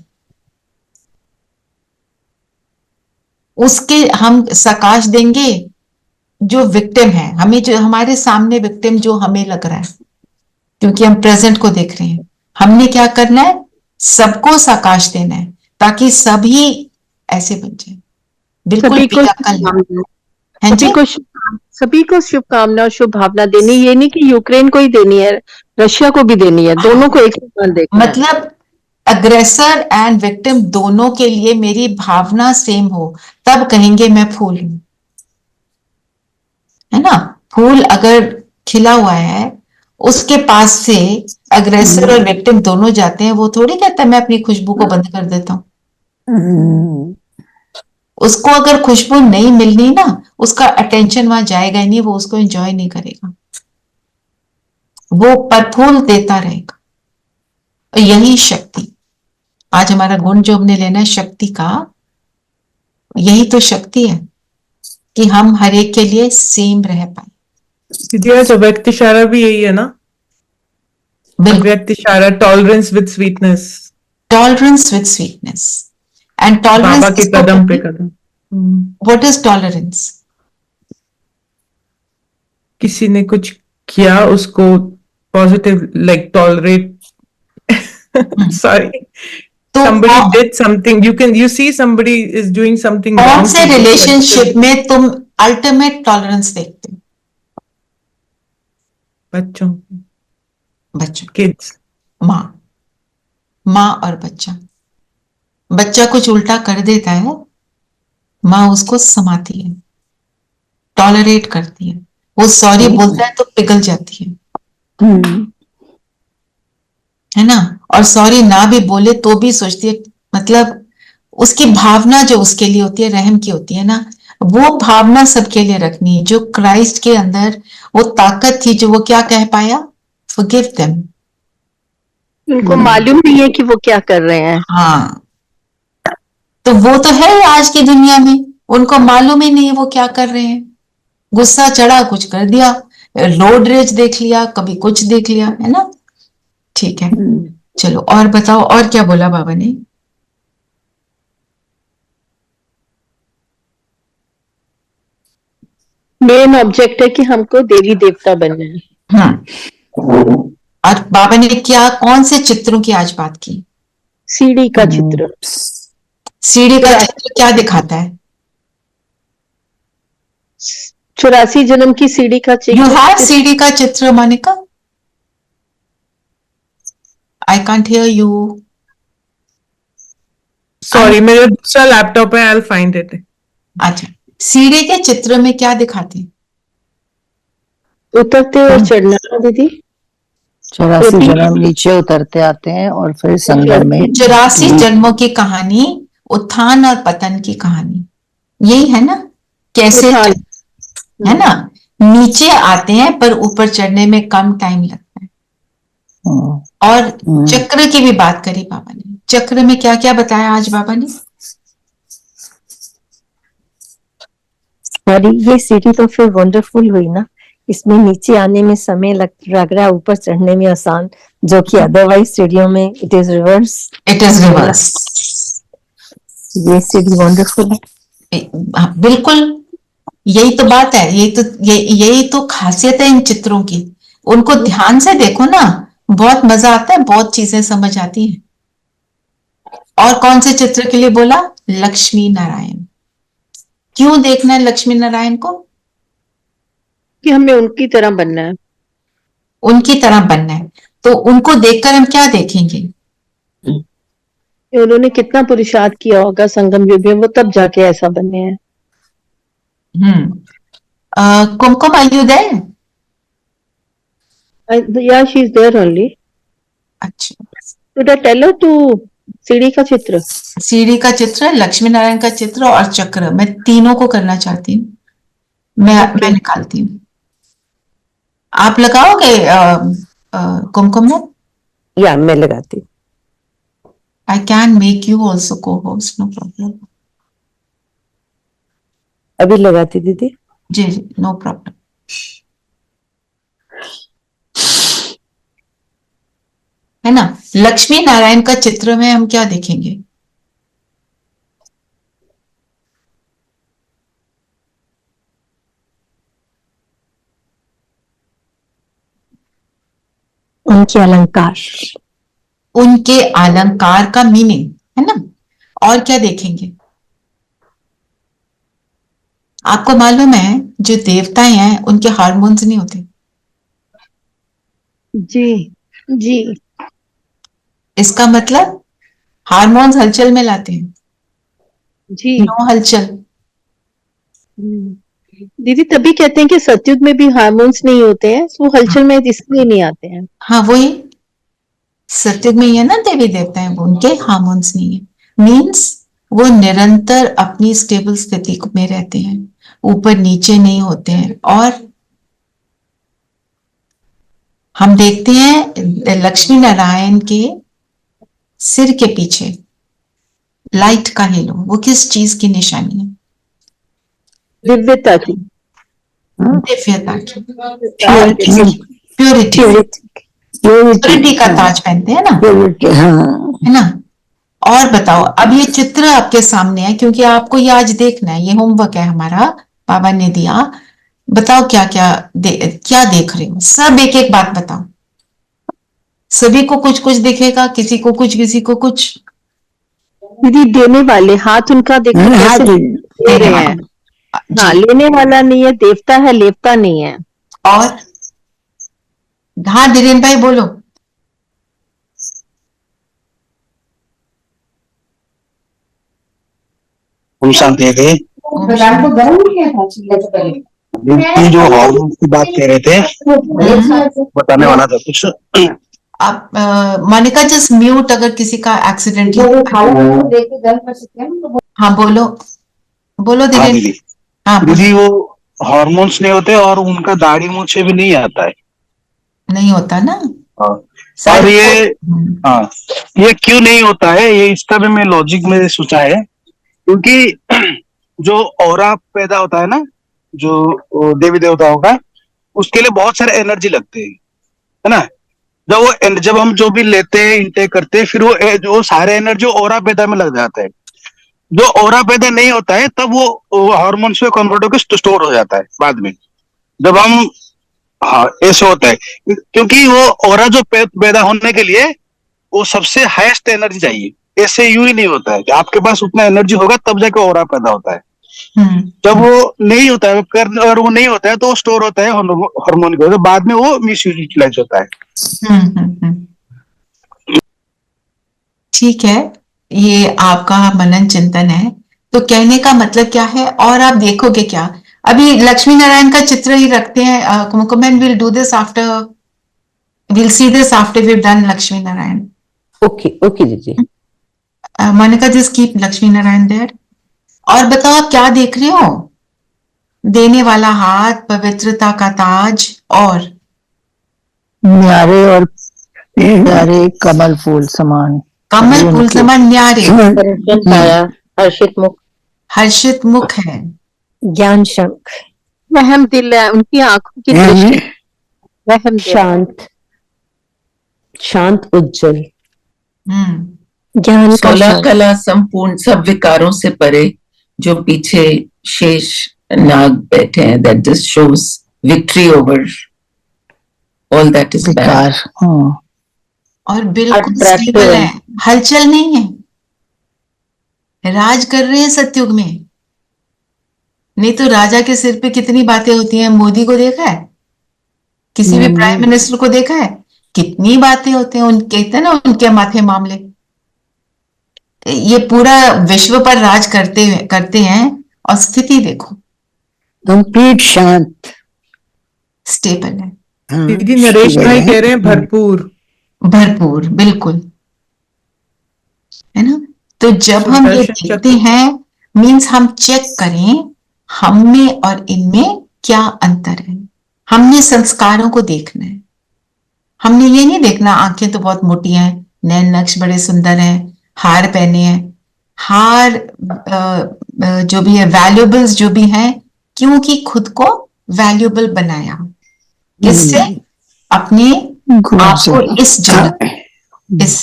उसके हम सकाश देंगे जो विक्टिम है, हमें जो हमारे सामने विक्टिम जो हमें लग रहा है, क्योंकि हम प्रेजेंट को देख रहे हैं। हमने क्या करना है, सबको सकाश देना है ताकि सभी ऐसे बन जाए, बिल्कुल सभी को बेअकल है जी। सभी को शुभकामना और शुभ भावना देनी, ये नहीं कि यूक्रेन को ही देनी है, रशिया को भी देनी है, दोनों को एक समान देखना है। मतलब अग्रेसर एंड विक्टिम दोनों के लिए मेरी भावना सेम हो, तब कहेंगे मैं फूल हूं, है ना। फूल अगर खिला हुआ है, उसके पास से अग्रेसर और विक्टिम दोनों जाते हैं, वो थोड़ी कहता है मैं अपनी खुशबू को बंद कर देता हूं। उसको अगर खुशबू नहीं मिलनी ना, उसका अटेंशन वहां जाएगा ही नहीं, वो उसको एंजॉय नहीं करेगा, वो पर फूल देता रहेगा। और यही शक्ति, आज हमारा गुण जो हमने लेना है शक्ति का, यही तो शक्ति है कि हम हर एक के लिए सेम रह पाए। दीदी तो व्यक्त इशारा भी यही है ना, व्यक्त इशारा, tolerance with sweetness, tolerance with sweetness and tolerance बाबा के कदम पे कदम। What is tolerance? किसी ने कुछ किया उसको positive, like tolerate, sorry, somebody did something, you see somebody is doing something wrong, कौन से रिलेशनशिप में तुम अल्टीमेट टॉलरेंस देखते हो? बच्चों, किड्स, माँ और बच्चा कुछ उल्टा कर देता है, माँ उसको समाती है, टॉलरेट करती है, वो सॉरी बोलता है तो पिघल जाती है ना। और सॉरी ना भी बोले तो भी सोचती है, मतलब उसकी भावना जो उसके लिए होती है रहम की होती है ना, वो भावना सबके लिए रखनी है। जो क्राइस्ट के अंदर वो ताकत थी, जो वो क्या कह पाया, फॉरगिव देम। उनको मालूम नहीं है कि वो क्या कर रहे हैं। हाँ, तो वो तो है आज की दुनिया में, उनको मालूम ही नहीं है वो क्या कर रहे हैं। गुस्सा चढ़ा, कुछ कर दिया, रोड रेज देख लिया, कभी कुछ देख लिया, है ना। ठीक है, चलो और बताओ, और क्या बोला बाबा ने? मेन ऑब्जेक्ट है कि हमको देवी देवता बनना है। और बाबा ने क्या, कौन से चित्रों की आज बात की? सीढ़ी का चित्र। सीढ़ी का चित्र क्या दिखाता है? 84 जन्म की सीढ़ी का चित्र। यू हैव सीढ़ी का चित्र, Monica? I can't hear you. Sorry, मेरा दूसरा लैपटॉप है, आई विल फाइंड इट। अच्छा, सीढ़ी के चित्र में क्या दिखाते हैं? उतरते और चढ़ना दीदी। 84 जन्म नीचे उतरते आते हैं और फिर संगम में 84 जन्मों की कहानी, उत्थान और पतन की कहानी, यही है ना। कैसे है ना, नीचे आते हैं पर ऊपर चढ़ने में कम टाइम लगता है। और चक्र की भी बात करी बाबा ने। चक्र में क्या क्या बताया आज बाबा ने? और ये सीढ़ी तो फिर वंडरफुल हुई ना, इसमें नीचे आने में समय लग रहा है, ऊपर चढ़ने में आसान, जो कि अदरवाइज सीढ़ियों में it is reverse. It is reverse. ये सीढ़ी वंडरफुल है। हाँ, बिल्कुल यही तो बात है, यही तो खासियत है इन चित्रों की। उनको ध्यान से देखो ना, बहुत मजा आता है, बहुत चीजें समझ आती हैं। और कौन से चित्र के लिए बोला? लक्ष्मी नारायण। क्यों देखना है लक्ष्मी नारायण को? कि हमें उनकी तरह बनना है। उनकी तरह बनना है, तो उनको देखकर हम क्या देखेंगे? कि उन्होंने कितना पुरुषार्थ किया होगा संगम युग में, वो तब जाके ऐसा बने हैं। कुमकुम, are you there? या शी इज देयर ओनली। अच्छा, Should I tell her to सीढ़ी का चित्र? सीढ़ी का चित्र, लक्ष्मी नारायण का चित्र और चक्र, मैं तीनों को करना चाहती हूँ। मैं निकालती हूँ। आप लगाओगे कुमकुम में? या मैं लगाती हूँ। I can make you also को होस्ट, नो प्रॉब्लम। अभी लगाती दीदी। जी जी, नो प्रॉब्लम। है ना, लक्ष्मी नारायण का चित्र में हम क्या देखेंगे? उनके अलंकार। उनके अलंकार का मीनिंग, है ना। और क्या देखेंगे? आपको मालूम है जो देवताएं हैं उनके हार्मोन्स नहीं होते। जी जी। इसका मतलब हार्मोन्स हलचल में लाते हैं, जी नो हलचल। दीदी, तभी कहते हैं कि सतयुग में भी हार्मोन्स नहीं होते हैं, वो हलचल में इसलिए नहीं आते हैं। हाँ, वही सत्युग में ही है ना, देवी देवता है वो, उनके हार्मोन्स नहीं है। मीन्स वो निरंतर अपनी स्टेबल स्थिति में रहते हैं, ऊपर नीचे नहीं होते हैं। और हम देखते हैं लक्ष्मी नारायण के सिर के पीछे लाइट का हेलो, वो किस चीज की निशानी है? दिव्यता की। दिव्यता की, प्योरिटी प्योरिटी। प्योरिटी का ताज पहनते हैं ना, हाँ। है ना। और बताओ, अब ये चित्र आपके सामने है क्योंकि आपको ये आज देखना है, ये होमवर्क है हमारा, बाबा ने दिया। बताओ क्या क्या क्या देख रहे हो? सब एक एक बात बताओ। सभी को कुछ कुछ दिखेगा, किसी को कुछ, किसी को कुछ। दीदी, देने वाले हाथ उनका देखो कैसे दे रहे हैं। हाँ, लेने वाला नहीं है, देवता है, लेवता नहीं है। और हाँ, धीरेन भाई बोलो। हम शांति थे। ये जो हार्मोन्स की बात कह रहे थे, बताने वाला था कुछ। आप मोनिका जस्ट म्यूट, अगर किसी का एक्सीडेंट हो। हाँ बोलो, बोलो हाँ धीरेन। दीदी, हाँ दीदी वो हार्मोन्स नहीं होते और उनका दाढ़ी मूछे भी नहीं आता है। नहीं होता ना। हाँ। सारे और ये क्यों नहीं होता है, ये इसका भी मैं लॉजिक में सोचा है। क्योंकि जो ऑरा पैदा होता है ना, जो देवी देवताओं का, उसके लिए बहुत सारे एनर्जी लगते हैं, है ना। जब हम जो भी लेते हैं, इंटेक करते हैं, फिर वो जो सारे एनर्जी ऑरा पैदा में लग जाता है। जो ऑरा पैदा नहीं होता है तब वो हार्मोन्स में कन्वर्ट होकर स्टोर हो जाता है बाद में, जब हम। हाँ, ऐसे होता है क्योंकि वो ऑरा जो पैदा होने के लिए वो सबसे हाईएस्ट एनर्जी चाहिए। ऐसे यूं ही नहीं होता है कि आपके पास उतना एनर्जी होगा तब जाके ऑरा पैदा होता है। जब वो नहीं होता है, और वो नहीं होता है तो वो स्टोर होता है हार्मोन की वजह से, बाद में वो मिस यूटिलाइज होता है। ठीक है, ये आपका मनन चिंतन है। तो कहने का मतलब क्या है, और आप देखोगे क्या? अभी लक्ष्मी नारायण का चित्र ही रखते हैं। Kumkum, will do this after, will see this after we done Lakshmi Narayan. Okay okay दीदी। Monika, just keep Lakshmi Narayan there. और बताओ आप क्या देख रहे हो? देने वाला हाथ, पवित्रता का ताज, और न्यारे और प्यारे कमल फूल समान। कमल फूल समान न्यारे, हर्षित मुख। हर्षित मुख है। ज्ञान शंख। वहम दिल है उनकी आंखों की दृष्टि। वहम दिल। शांत, शांत उज्जवल। ज्ञान का 16 क्षण। कला संपूर्ण सब विकारों से परे, जो पीछे शेष नाग बैठे हैं, that just shows victory over all that is bad. विकार। हाँ, और बिल्कुल Attractive स्टेबल है। है, हलचल नहीं है, राज कर रहे हैं सतयुग में। नहीं तो राजा के सिर पे कितनी बातें होती हैं, मोदी को देखा है, किसी भी प्राइम मिनिस्टर को देखा है, कितनी बातें होते हैं, उनके कहते हैं ना उनके माथे मामले। ये पूरा विश्व पर राज करते हैं, और स्थिति देखो कंप्लीट शांत। स्टेबल है, हाँ, दीदी नरेश stable भाई है। कह रहे हैं भरपूर। भरपूर, बिल्कुल, है ना। तो जब हम ये सुदर्शन देखते चक्र। हैं, मीन्स हम चेक करें हम में और इनमें क्या अंतर है। हमने संस्कारों को देखना है, हमने ये नहीं देखना आंखें तो बहुत मोटी हैं, नैन नक्श बड़े सुंदर हैं, हार पहने हैं, हार जो भी है वैल्यूएबल्स जो भी हैं, क्योंकि खुद को वैल्यूएबल बनाया, किससे? अपने आप को इस जगत, इस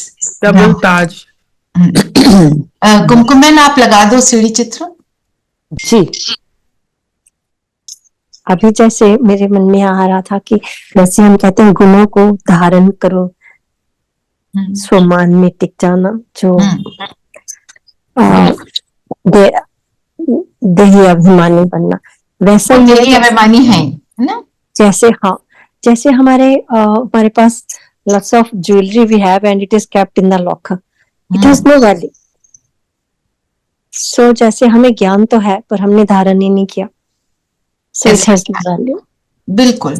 डबल ताज। कुमकुमन आप लगा दो सीढ़ी चित्र। जी, अभी जैसे मेरे मन में आ रहा था कि जैसे हम कहते हैं गुणों को धारण करो, स्वमान में टिक जाना, जो देही अभिमानी बनना, वैसा वो ही तेरी है अभिमानी है ना। जैसे, हाँ, जैसे हमारे पास lots of jewelry we have and it is kept in the locker, it has no value. So जैसे हमें ज्ञान तो है पर हमने धारण ही नहीं किया, so it has no value. बिल्कुल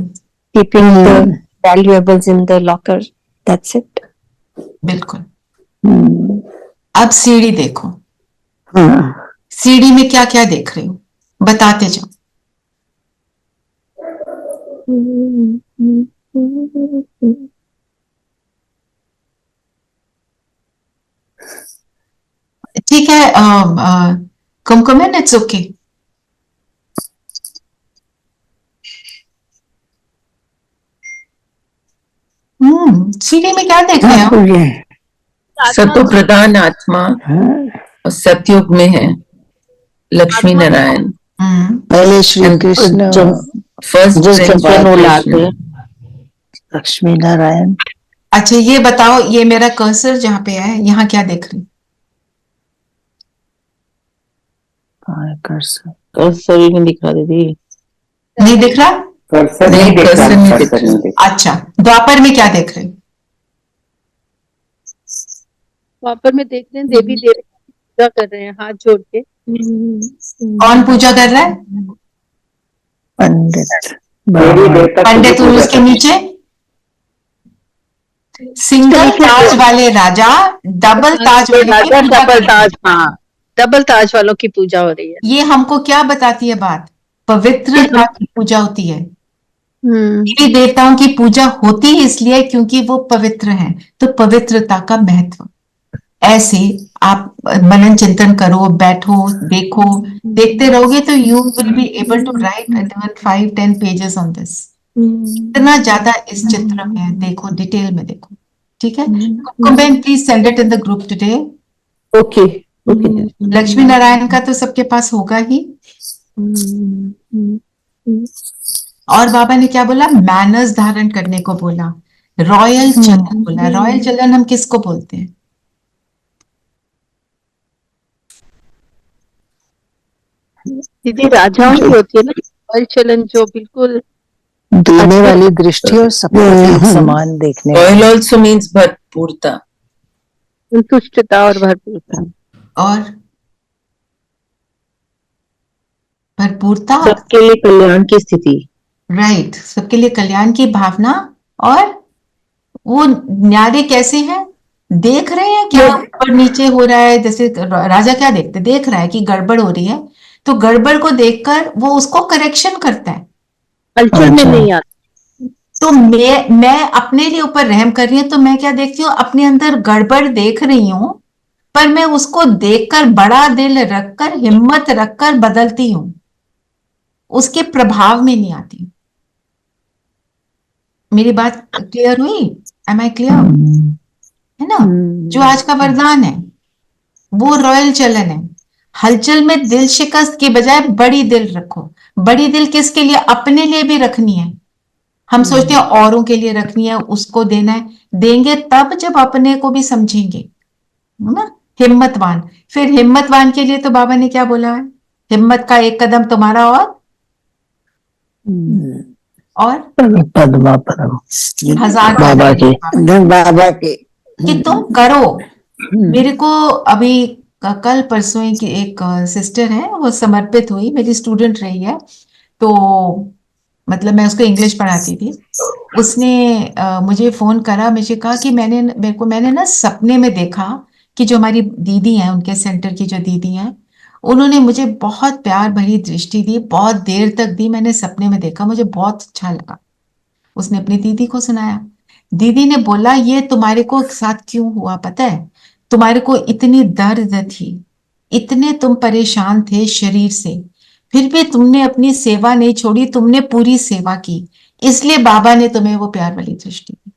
Keeping the valuables in the locker, that's it. बिल्कुल। अब सीढ़ी देखो, हाँ, सीढ़ी में क्या क्या देख रहे हो, बताते जाओ। ठीक है, कुमकुमन इट्स ओके। सीढ़ी में क्या देख रहे हो? सतो प्रधान आत्मा हाँ। और सतयुग में है लक्ष्मी नारायण। पहले श्री कृष्ण, फर्स्ट जिस जगह वो लाते कृष्ण। लक्ष्मी नारायण। अच्छा ये बताओ, ये मेरा कर्सर जहाँ पे है, यहाँ क्या देख रही? कर्सर ही नहीं दिख रहा दीदी। नहीं दिख रहा? नहीं, कर्सर नहीं दिख रहा। अच्छा, द्वापर में क्या देख रहे? द्वापर में देख रहे हैं देवी देवता पूजा कर रहे हैं हाथ जोड़ के। कौन पूजा कर रहा है? पंडित। पंडित। और उसके नीचे सिंगल ताज वाले राजा, डबल ताज वाले की पूजा कर डबल रहे हैं। ताज, हाँ, डबल ताज वालों की पूजा हो रही है। ये हमको क्या बताती है बात? पवित्रता की पूजा होती है। देवी देवताओं की पूजा होती है इसलिए क्योंकि वो पवित्र हैं, तो पवित्रता का महत्व। ऐसे आप मनन चिंतन करो, बैठो, देखो, देखते रहोगे तो you will be able to write 5-10 pages on this. इतना ज्यादा इस चित्र में है, देखो, डिटेल में देखो, ठीक है। Kumkum please send it in the group today. Okay. Lakshmi Narayan का तो सबके पास होगा ही। और बाबा ने क्या बोला? मैनर्स धारण करने को बोला, रॉयल चलन बोला। रॉयल चलन हम किसको बोलते हैं? दीदी राजाओं की होती है ना रॉयल चलन, जो बिल्कुल देने वाली दृष्टि और सबको एक समान देखने वाली। रॉयल ऑल्सो मीन्स भरपूरता, संतुष्टता और भरपूरता, और भरपूरता, सबके लिए कल्याण की स्थिति। राइट, सबके लिए कल्याण की भावना। और वो न्यारे कैसे हैं? देख रहे हैं क्या ऊपर नीचे हो रहा है। जैसे राजा क्या देखते, देख रहा है कि गड़बड़ हो रही है, तो गड़बड़ को देखकर वो उसको करेक्शन करता है। कल्चर में नहीं आता। तो मैं अपने लिए ऊपर रहम कर रही हूँ, तो मैं क्या देखती हूँ? अपने अंदर गड़बड़ देख रही हूँ, पर मैं उसको देखकर बड़ा दिल रखकर, हिम्मत रखकर बदलती हूँ, उसके प्रभाव में नहीं आती। मेरी बात क्लियर हुई? Am I clear? है ना, जो आज का वरदान है, वो रॉयल चलन है। हलचल में दिल शिकस्त की बजाय बड़ी दिल रखो। बड़ी दिल किसके लिए? अपने लिए भी रखनी है। हम सोचते हैं औरों के लिए रखनी है, उसको देना है। देंगे तब जब अपने को भी समझेंगे, है ना। हिम्मतवान, फिर हिम्मतवान के लिए तो बाबा ने क्या बोला है? हिम्मत का एक कदम तुम्हारा और पद्मा परम हजार बाबा के बाबा के कि तुम करो। मेरे को अभी कल परसों एक सिस्टर है, वो समर्पित हुई, मेरी स्टूडेंट रही है। तो मतलब मैं उसको इंग्लिश पढ़ाती थी। उसने मुझे फोन करा, मुझे कहा कि मैंने ना सपने में देखा कि जो हमारी दीदी हैं, उनके सेंटर की जो दीदी हैं, उन्होंने मुझे बहुत प्यार भरी दृष्टि दी, बहुत देर तक दी। मैंने सपने में देखा, मुझे बहुत अच्छा लगा। उसने अपनी दीदी को सुनाया। दीदी ने बोला, ये तुम्हारे को साथ क्यों हुआ पता है? तुम्हारे को इतनी दर्द थी, इतने तुम परेशान थे शरीर से, फिर भी तुमने अपनी सेवा नहीं छोड़ी, तुमने पूरी सेवा की, इसलिए बाबा ने तुम्हें वो प्यार वाली दृष्टि दी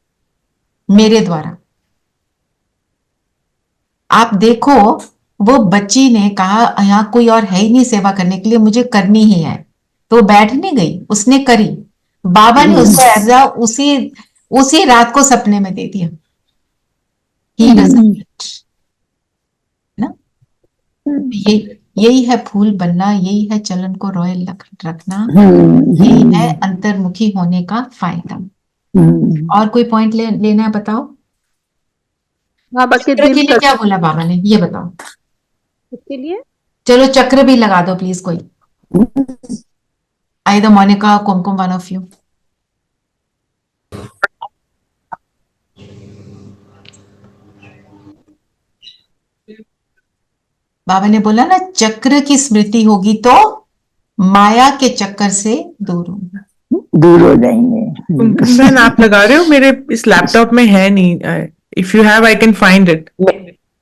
मेरे द्वारा। आप देखो, वो बच्ची ने कहा यहाँ कोई और है ही नहीं सेवा करने के लिए, मुझे करनी ही है। तो वो बैठ नहीं गई, उसने करी। बाबा ने उसको ऐसा उसी रात को सपने में दे दिया। He doesn't wait, ना। यही है फूल बनना, यही है चलन को रॉयल रखना, यही है अंतर्मुखी होने का फायदा। और कोई पॉइंट लेना है? बताओ। बाबा के चक्र के दिल लिए क्या बोला बाबा ने, ये बताओ। के लिए चलो चक्र भी लगा दो प्लीज कोई। Either Monika, Kumkum, one of you. बाबा ने बोला ना, चक्र की स्मृति होगी तो माया के चक्कर से दूर हो जाएंगे। कुमकुम, आप लगा रहे हो? मेरे इस लैपटॉप में है नहीं। If you have I can find it.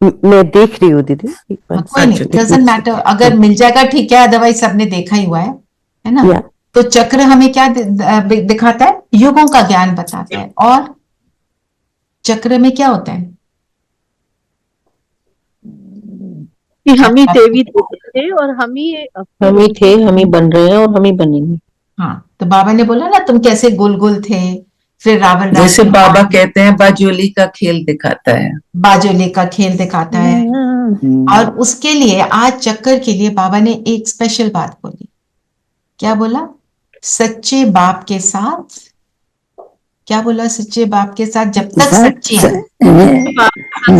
मैं देख रही हूँ दीदी। कोई नहीं, डजंट मैटर, अगर मिल जाएगा ठीक है, अदरवाइज सबने देखा ही हुआ है ना। या तो चक्र हमें क्या दिखाता है? युगों का ज्ञान बताता है। और चक्र में क्या होता है? कि हम ही देवी देवता थे और हम ही थे, हम ही बन रहे हैं और हम ही बनेंगे। हाँ, तो बाबा ने बोला ना, तुम कैसे गोल गोल थे, फिर रावण जैसे बाबा कहते हैं बाजोली का खेल दिखाता है, बाजोली का खेल दिखाता है। और उसके लिए आज चक्कर के लिए बाबा ने एक स्पेशल बात बोली। क्या बोला? सच्चे बाप के साथ, क्या बोला? सच्चे बाप के साथ जब तक सच्चे हैं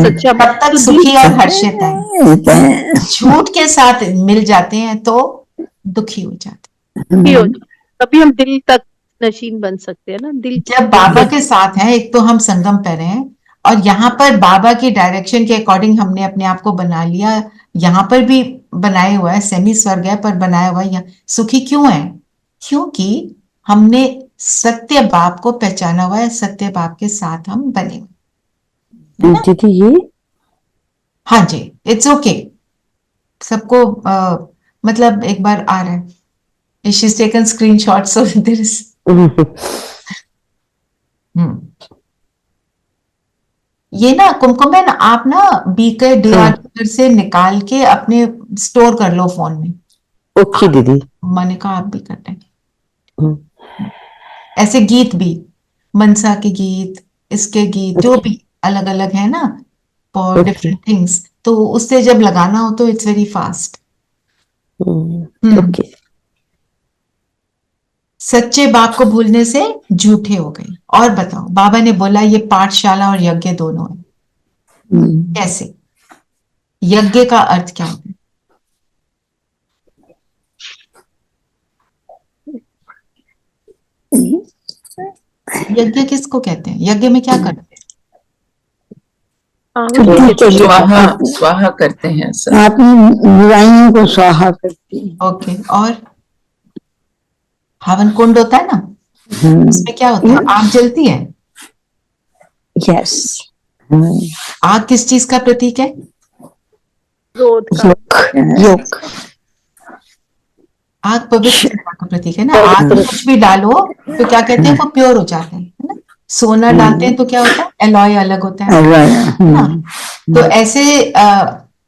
सच्चा तब तक सुखी और हर्षित है। झूठ के साथ मिल जाते हैं तो दुखी हो जाते हैं। तभी हम दिल तक नशीन बन सकते हैं ना। दिल जब बाबा के साथ हैं, एक तो हम संगम पर हैं, और यहाँ पर बाबा की डायरेक्शन के अकॉर्डिंग हमने अपने आप को बना लिया। यहाँ पर भी बनाया हुआ है, सेमी स्वर्ग है पर बनाया हुआ है। सुखी क्यों है? क्योंकि हमने सत्य बाप को पहचाना हुआ है, सत्य बाप के साथ हम बने हुए। दीदी ये हाँ जी, इट्स ओके। सबको मतलब एक बार आ रहा है। She's taken screenshots of this. ये ना कुमकुम है ना, आप ना बीकर डीआर से निकाल के अपने स्टोर कर लो फोन में। ओके दीदी। मैंने कहा आप भी कर लेंगे। ऐसे गीत भी, मनसा के गीत, इसके गीत, जो भी अलग अलग है ना, फॉर डिफरेंट थिंग्स, तो उससे जब लगाना हो तो इट्स वेरी फास्ट। ओके। सच्चे बाप को भूलने से झूठे हो गए। और बताओ, बाबा ने बोला ये पाठशाला और यज्ञ दोनों है। कैसे? यज्ञ का अर्थ क्या होता है? यज्ञ किसको कहते हैं? यज्ञ में क्या करते हैं? स्वाहा स्वाहा करते हैं सर। अपनी बुराइयों को स्वाहा करती है। ओके। और हवन कुंड होता है ना, उसमें क्या होता है? आग जलती है। यस। आग किस चीज का प्रतीक है? योग। आग पवित्रता का प्रतीक है ना। आग में कुछ भी डालो तो क्या कहते हैं? वो प्योर हो जाता है ना। सोना डालते हैं तो क्या होता है, एलॉय अलग होता है ना। तो ऐसे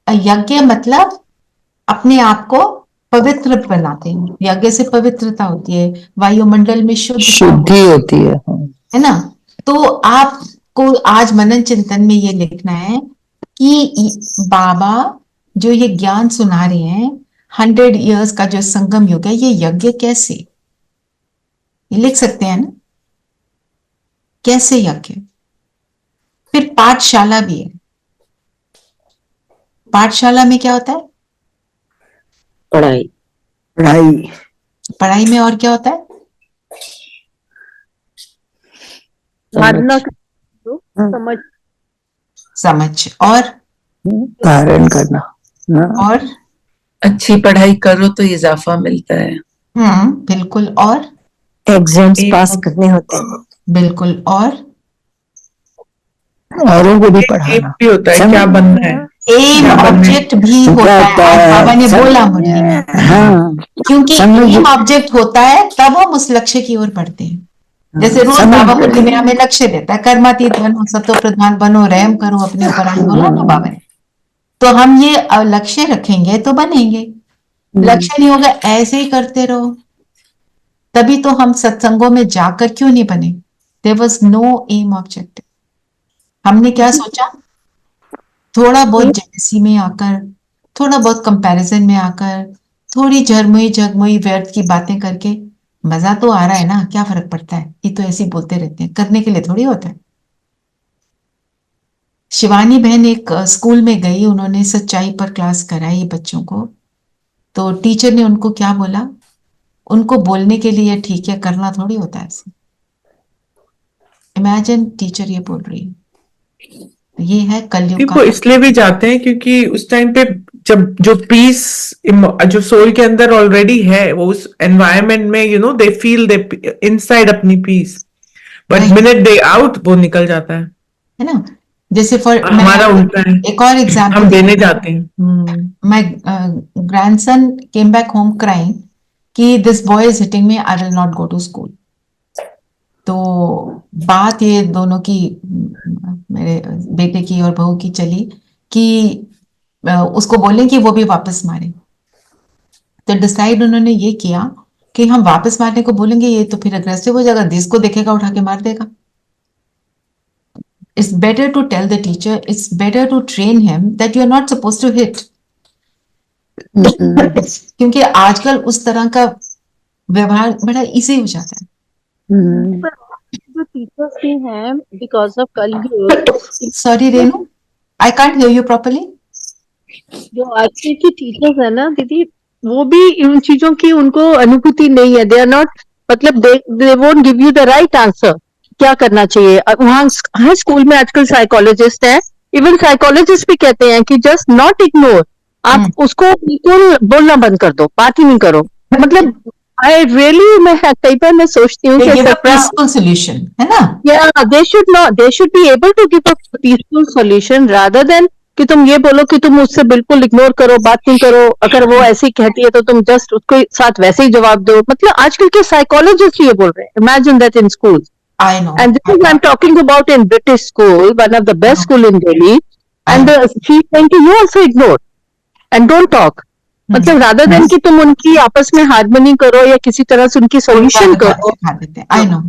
यज्ञ मतलब अपने आप को पवित्र बनाते हैं, यज्ञ से पवित्रता होती है, वायुमंडल में शुद्धि होती है। है ना। तो आपको आज मनन चिंतन में ये लिखना है कि बाबा जो ये ज्ञान सुना रहे हैं, 100 इयर्स का जो संगम युग है, ये यज्ञ कैसे, ये लिख सकते हैं ना, कैसे यज्ञ। फिर पाठशाला भी है। पाठशाला में क्या होता है, पढ़ाई पढ़ाई पढ़ाई में और क्या होता है, साधना समझ समझ और धारण करना। और अच्छी पढ़ाई करो तो इजाफा मिलता है। बिल्कुल, और एग्जाम्स पास करने होते हैं। बिल्कुल, और औरों को भी एक पढ़ाना। भी होता है, क्या बनना है। एम ऑब्जेक्ट भी होता है, आज बाबा ने बोला मुरली में। हाँ, क्योंकि एम ऑब्जेक्ट होता है तब हम उस लक्ष्य की ओर बढ़ते हैं। जैसे रोज बाबा मुरली में हमें लक्ष्य देता है, कर्मातीत बनो, सतो प्रधान बनो, रहम करो अपने ऊपर, आज बोला ना बाबा ने। तो हम ये लक्ष्य रखेंगे तो बनेंगे, लक्ष्य नहीं होगा ऐसे ही करते रहो, तभी तो हम सत्संगों में जाकर क्यों नहीं बने। There was no aim object. हमने क्या सोचा, थोड़ा बहुत जेलसी में आकर, थोड़ा बहुत कंपैरिजन में आकर, थोड़ी झरमुई झगमुई व्यर्थ की बातें करके मजा तो आ रहा है ना, क्या फर्क पड़ता है, ये तो ऐसे ही बोलते रहते हैं, करने के लिए थोड़ी होता है। शिवानी बहन एक स्कूल में गई, उन्होंने सच्चाई पर क्लास कराई बच्चों को, तो टीचर ने उनको क्या बोला, उनको बोलने के लिए ठीक है, करना थोड़ी होता है ऐसे। इमेजिन टीचर ये बोल रही है, ये है कलयुग का। वो इसलिए भी जाते हैं क्योंकि उस टाइम पे जब जो पीस जो सोल के अंदर ऑलरेडी है, वो उस एनवायरनमेंट में you know they feel they inside अपनी peace, but minute they out वो निकल जाता है ना। जैसे फॉर हमारा उल्टा है, एक और एग्जाम्पल हम देने जाते हैं। My grandson came back home crying कि this boy is hitting me, I will not go to school. तो बात ये दोनों की, मेरे बेटे की और बहू की चली कि उसको बोले कि वो भी वापस मारे। तो डिसाइड उन्होंने ये किया कि हम वापस मारने को बोलेंगे, ये तो फिर अग्रेसिव हो जाएगा, जिसको देखेगा उठा के मार देगा। It's better to tell the teacher, it's better to train him that you're not supposed to hit. क्योंकि आजकल उस तरह का व्यवहार बड़ा इजी हो जाता है। जो टीचर्स भी हैं बिकॉज ऑफ कलयुग, sorry Renu, I can't hear you properly. जो आजकल की टीचर्स है ना दीदी, वो भी इन चीजों की उनको अनुभूति नहीं है। दे आर नॉट, मतलब they won't give you the right answer क्या करना चाहिए। वहाँ हर स्कूल में आजकल साइकोलॉजिस्ट है, इवन साइकोलॉजिस्ट भी कहते हैं कि जस्ट नॉट इग्नोर, आप उसको बिल्कुल बोलना बंद कर दो, बात ही नहीं करो। मतलब आई रियली, मैं कई बार मैं सोचती हूँ कि पीसफुल सॉल्यूशन है ना, yeah, they should be able to give a peaceful solution rather than कि तुम ये बोलो कि तुम उससे बिल्कुल इग्नोर करो, बात नहीं करो, अगर वो ऐसे ही कहती है तो तुम जस्ट उसके साथ वैसे ही जवाब दो। मतलब आजकल के साइकोलॉजिस्ट ये बोल रहे हैं, imagine that in school. I know. And this is I'm talking about in British school, one of the best school in Delhi, and she's saying कि you also ignore and don't talk. मतलब rather than कि तुम उनकी आपस में harmony करो या किसी तरह से उनकी सॉल्यूशन करो। I know,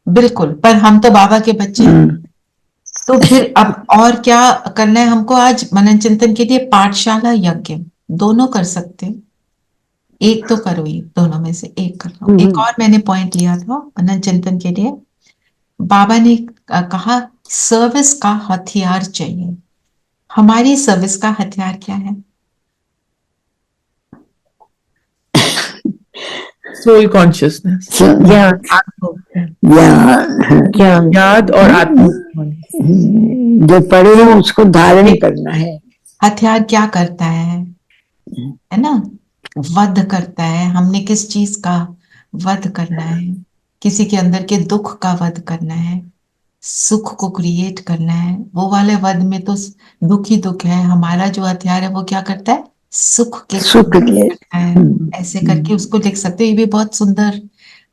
बिल्कुल, पर हम तो बाबा के बच्चे हैं। तो फिर अब और क्या करना है हमको आज मनन चिंतन के लिए, पाठशाला यज्ञ दोनों कर सकते हैं, एक तो करो, ये दोनों में से एक कर लो। एक और मैंने पॉइंट लिया था मनन चिंतन के लिए, बाबा ने कहा सर्विस का हथियार चाहिए। हमारी सर्विस का हथियार क्या है? सोल कॉन्शियसनेस, याद और आत्मा, जो पढ़े हैं उसको धारण करना है। हथियार क्या करता है ना, वध करता है। हमने किस चीज का वध करना है? किसी के अंदर के दुख का वध करना है, सुख को क्रिएट करना है। वो वाले वध में तो दुख ही दुख है। हमारा जो हथियार है वो क्या करता है? सुख के ऐसे करके उसको लिख सकते हो। ये भी बहुत सुंदर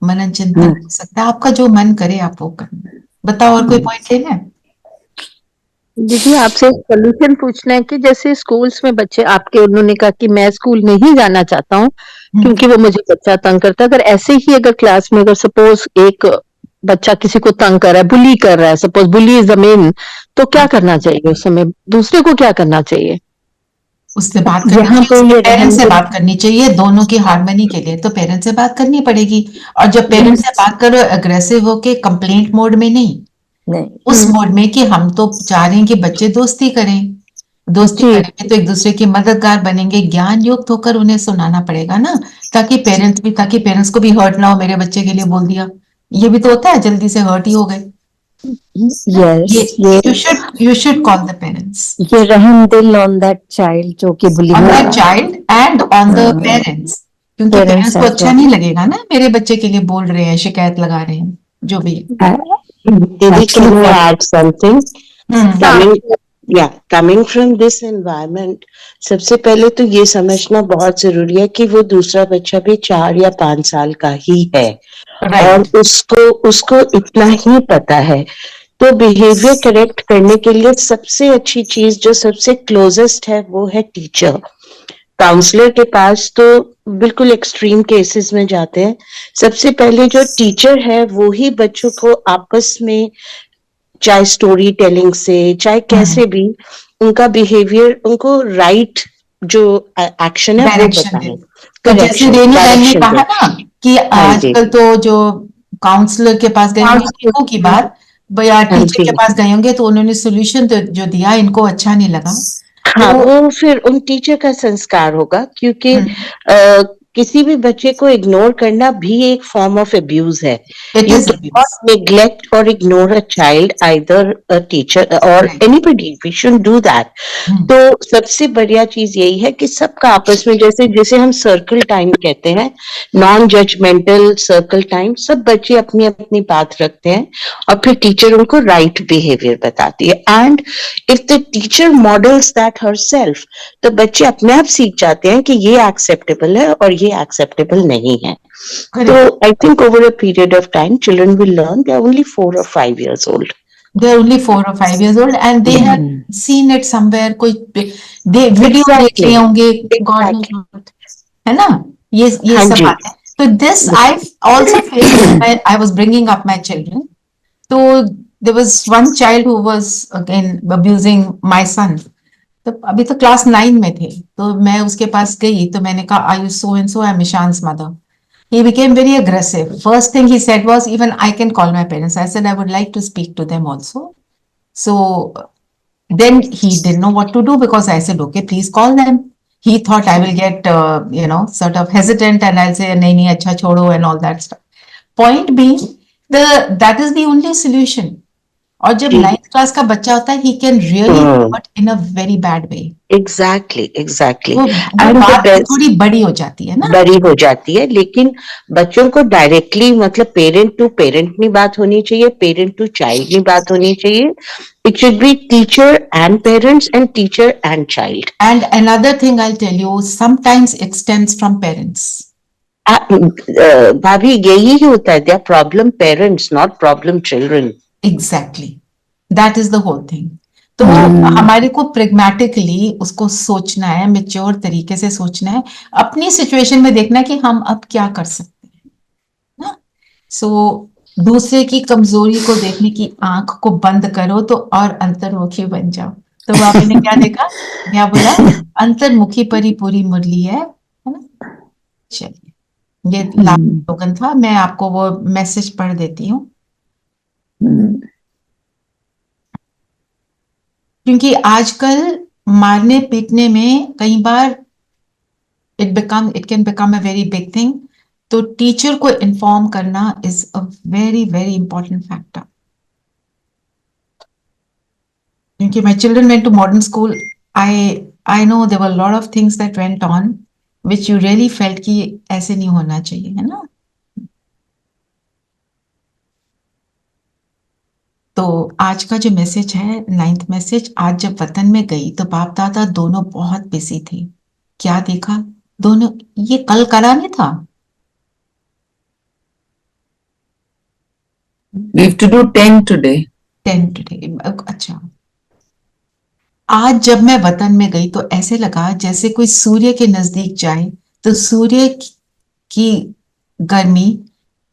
मनन चिंतन हो सकता है। आपका जो मन करे आप वो करना। बताओ और कोई पॉइंट लेना है? दीदी आपसे सोल्यूशन पूछना है कि जैसे स्कूल्स में बच्चे आपके, उन्होंने कहा कि मैं स्कूल नहीं जाना चाहता हूँ क्योंकि वो मुझे बच्चा तंग करता है, अगर ऐसे ही अगर क्लास में अगर सपोज एक बच्चा किसी को तंग कर रहा है, बुली कर रहा है, सपोज बुली इज मीन, तो क्या करना चाहिए उस समय, दूसरे को क्या करना चाहिए? उससे बात करनी यहाँ चाहिए, पे उसके ये पेरेंट्स से रहन बात करनी चाहिए, दोनों की हार्मनी के लिए तो पेरेंट्स से बात करनी पड़ेगी। और जब पेरेंट्स से बात करो अग्रेसिव होके, कंप्लेंट मोड में नहीं, नहीं, उस मोड में कि हम तो चाह रहे हैं कि बच्चे दोस्ती करें, दोस्ती जी करेंगे तो एक दूसरे के मददगार बनेंगे, ज्ञान युक्त होकर उन्हें सुनाना पड़ेगा ना, ताकि पेरेंट्स को भी हर्ट ना हो, मेरे बच्चे के लिए बोल दिया, ये भी तो होता है, जल्दी से हर्ट ही हो गए। यस, ये ये you should call the parents ये रहम दिल ऑन दैट चाइल्ड जो कि बुली on हो the रहा है। child and on the हाँ, parents, क्योंकि parents पेरेंट्स को as अच्छा well. नहीं लगेगा ना, मेरे बच्चे के लिए बोल रहे हैं, शिकायत लगा रहे हैं, जो भी। Didi, can I add something? Coming, coming from this environment, सबसे पहले तो ये समझना बहुत जरूरी है कि वो दूसरा बच्चा भी 4 या 5 साल का ही है और उसको इतना ही पता है। तो बिहेवियर करेक्ट करने के लिए सबसे अच्छी चीज जो सबसे क्लोजेस्ट है वो है टीचर। काउंसलर के पास तो बिल्कुल एक्सट्रीम केसेस में जाते हैं। सबसे पहले जो टीचर है वो ही बच्चों को आपस में, चाहे स्टोरी टेलिंग से, चाहे कैसे भी, उनका बिहेवियर, उनको राइट जो एक्शन है वो डायरेक्शन बताएं। तो जैसे रेनू बहन ने कहा ना कि हाँ जी। आजकल तो जो काउंसलर के पास गए होंगे टीको की बात, या हाँ टीचर जी। के पास गए होंगे तो उन्होंने सोल्यूशन तो जो दिया इनको अच्छा नहीं लगा, हाँ, तो वो फिर उन टीचर का संस्कार होगा क्योंकि किसी भी बच्चे को इग्नोर करना भी एक फॉर्म ऑफ अब्यूज है। it You is cannot abuse. neglect or ignore a child, either a teacher or Right. anybody. We shouldn't do that. हम्म, तो सबसे बढ़िया चीज यही है कि सबका आपस में, जैसे जिसे हम सर्कल टाइम कहते हैं, नॉन जजमेंटल सर्कल टाइम, सब बच्चे अपनी अपनी बात रखते हैं और फिर टीचर उनको राइट बिहेवियर बताती है। And if the teacher models that herself, तो बच्चे अपने आप सीख जाते हैं कि ये एक्सेप्टेबल है और ये एक्सेप्टेबल नहीं है। तो I think over a period of time children will learn. They are only 4 or 5 years old. they're only 4 or 5 years old and they have seen it somewhere, कोई दे वीडियो देख Exactly. लिए होंगे, गॉड Exactly. नोज, है ना, ये हाँ सब जी। बात है। तो this I also faced when I was bringing up my children. तो there was one child who was again abusing my son, तो अभी तो क्लास 9 में थे, तो मैं उसके पास गई तो मैंने कहा I you so and so, I am Ishaan's mother. He became very aggressive. First thing he said was, even I can call my parents. I said I would like to speak to them also. So then he didn't know what to do because I said, okay, please call them. He thought I will get, sort of hesitant and I'll say, nahi, nahi, acha chodo and all that stuff. Point being, that is the only solution. और जब 9th class का बच्चा होता है, he can really hurt in a very bad way. Exactly. वो And the बात best, थोड़ी बड़ी हो जाती है ना। बड़ी हो जाती है, लेकिन बच्चों को डायरेक्टली, मतलब पेरेंट टू पेरेंट नहीं बात होनी चाहिए, पेरेंट टू चाइल्ड नहीं बात होनी चाहिए। It should be teacher and parents and teacher and child. And another thing I'll tell you, sometimes extends from parents. भाभी यही होता है, they are problem parents, not problem children. Exactly. That is the whole thing. तो हमारे को प्रेग्मेटिकली उसको सोचना है, मेच्योर तरीके से सोचना है, अपनी सिचुएशन में देखना है कि हम अब क्या कर सकते हैं ना। सो दूसरे की कमजोरी को देखने की आंख को बंद करो तो और अंतर्मुखी बन जाओ। तो बाबी ने क्या देखा, क्या बोला, अंतर्मुखी परी पूरी मुरली है ना। चलिए, ये लास्ट स्लोगन था, मैं आपको वो मैसेज पढ़ देती हूँ क्योंकि आजकल मारने पीटने में कई बार it can become a very big thing. तो टीचर को इन्फॉर्म करना is a very very important factor. क्योंकि my children went to Modern School, I know there were lot of things that went on which you really felt कि ऐसे नहीं होना चाहिए, है ना। तो आज का जो मैसेज है, 9th मैसेज, आज जब वतन में गई तो बाप दादा दोनों बहुत बिजी थे। क्या देखा दोनों, ये कल करा नहीं था, We have to do 10 today. 10 today. अच्छा, आज जब मैं वतन में गई तो ऐसे लगा जैसे कोई सूर्य के नजदीक जाए तो सूर्य की गर्मी,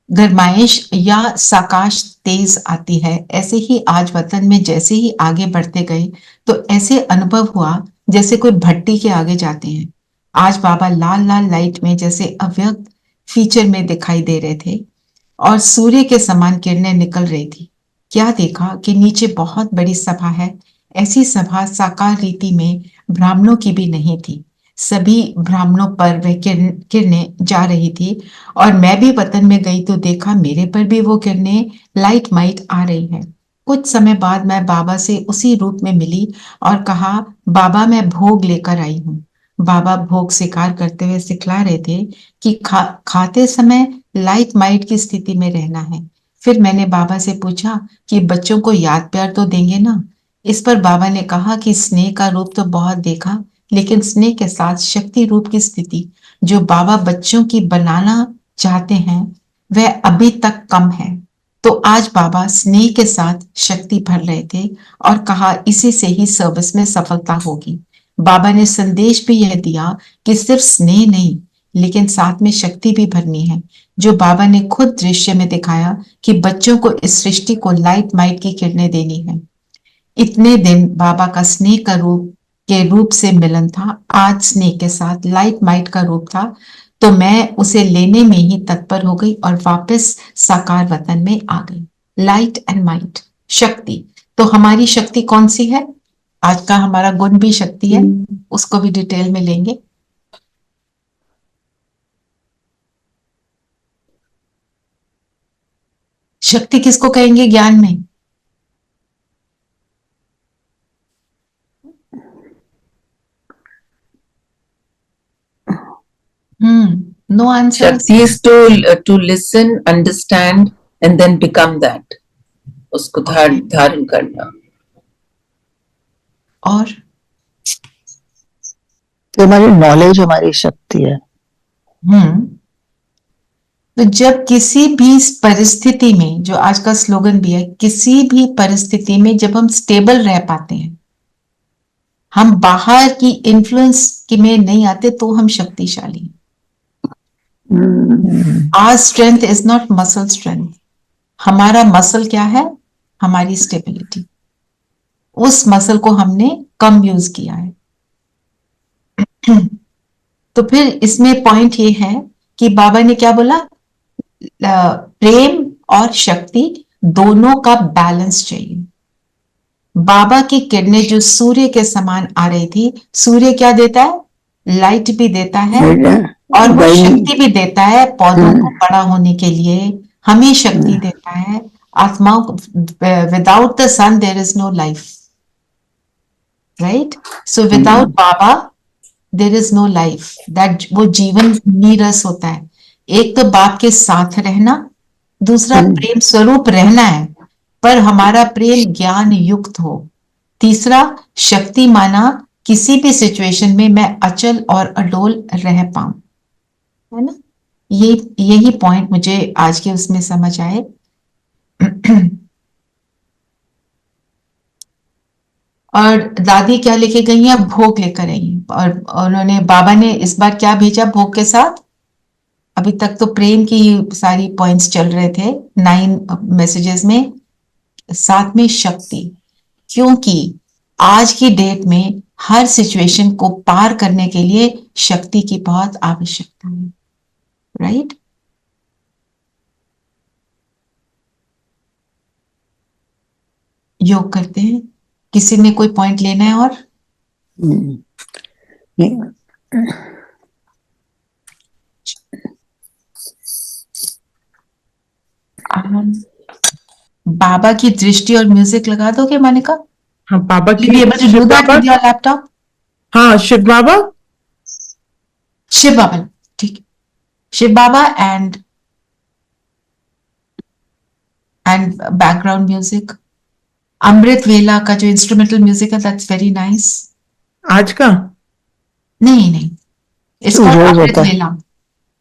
गरमाइश या साकाश तेज आती है। ऐसे ही आज वतन में जैसे ही आगे बढ़ते गए तो ऐसे अनुभव हुआ जैसे कोई भट्टी के आगे जाते हैं। आज बाबा लाल लाल लाइट में जैसे अव्यक्त फीचर में दिखाई दे रहे थे और सूर्य के समान किरणें निकल रही थी। क्या देखा कि नीचे बहुत बड़ी सभा है। ऐसी सभा साकार रीति में ब्राह्मणों की भी नहीं थी। सभी ब्राह्मणों पर वह किरणें जा रही थी और मैं भी वतन में गई तो देखा मेरे पर भी वो किरणें लाइट माइट आ रही है। कुछ समय बाद मैं बाबा से उसी रूप में मिली और कहा, बाबा मैं भोग लेकर आई हूँ। बाबा भोग स्वीकार करते हुए सिखला रहे थे कि खाते समय लाइट माइट की स्थिति में रहना है। फिर मैंने बाबा से पूछा कि बच्चों को याद प्यार तो देंगे ना। इस पर बाबा ने कहा कि स्नेह का रूप तो बहुत देखा, लेकिन स्नेह के साथ शक्ति रूप की स्थिति जो बाबा बच्चों की बनाना चाहते हैं वह अभी तक कम है। तो आज बाबा स्नेह के साथ शक्ति भर रहे थे और कहा इसी से ही सर्विस में सफलता होगी। बाबा ने संदेश भी यह दिया कि सिर्फ स्नेह नहीं लेकिन साथ में शक्ति भी भरनी है, जो बाबा ने खुद दृश्य में दिखाया कि बच्चों को इस सृष्टि को लाइट माइट की किरणें देनी है। इतने दिन बाबा का स्नेह का रूप से मिलन था, आज स्नेह के साथ लाइट माइट का रूप था। तो मैं उसे लेने में ही तत्पर हो गई और वापस साकार वतन में आ गई। लाइट एंड माइट, शक्ति। तो हमारी शक्ति कौन सी है? आज का हमारा गुण भी शक्ति है, उसको भी डिटेल में लेंगे। शक्ति किसको कहेंगे ज्ञान में? No answer. Shakti is to listen, understand, and then become that. उसको धारण करना। और तो हमारी नॉलेज हमारी शक्ति है। तो जब किसी भी परिस्थिति में, जो आज का स्लोगन भी है, किसी भी परिस्थिति में जब हम स्टेबल रह पाते हैं, हम बाहर की इन्फ्लुएंस में नहीं आते, तो हम शक्तिशाली। Our strength is not muscle strength. हमारा मसल क्या है? हमारी स्टेबिलिटी। उस मसल को हमने कम यूज किया है। तो फिर इसमें पॉइंट ये है कि बाबा ने क्या बोला? प्रेम और शक्ति दोनों का बैलेंस चाहिए। बाबा की किरणें जो सूर्य के समान आ रही थी, सूर्य क्या देता है? लाइट भी देता है और वो शक्ति भी देता है पौधों को बड़ा होने के लिए। हमें शक्ति देता है आत्माओं को। Without the sun there is no life, right? So without Baba there is no life. That वो जीवन नीरस होता है। एक तो बाप के साथ रहना, दूसरा प्रेम स्वरूप रहना है, पर हमारा प्रेम ज्ञान युक्त हो। तीसरा शक्ति माना किसी भी सिचुएशन में मैं अचल और अडोल रह पाऊं, है ना? यही पॉइंट मुझे आज के उसमें समझ आए। और दादी क्या लेके गई हैं? भोग लेकर आई हैं। और उन्होंने, बाबा ने इस बार क्या भेजा भोग के साथ? अभी तक तो प्रेम की सारी पॉइंट्स चल रहे थे 9 मैसेजेस में, साथ में शक्ति। क्योंकि आज की डेट में हर सिचुएशन को पार करने के लिए शक्ति की बहुत आवश्यकता है, राइट? योग करते हैं। किसी ने कोई पॉइंट लेना है? और बाबा की दृष्टि और म्यूजिक लगा दोगे मानिका? हाँ, बाबा की लैपटॉप। हाँ, शिव बाबा। शिव बाबा, ठीक है। शिव बाबा एंड बैकग्राउंड म्यूजिक। अमृत वेला का जो इंस्ट्रूमेंटल म्यूजिक है, दैट्स वेरी नाइस। आज का नहीं, इसका अमृत वेला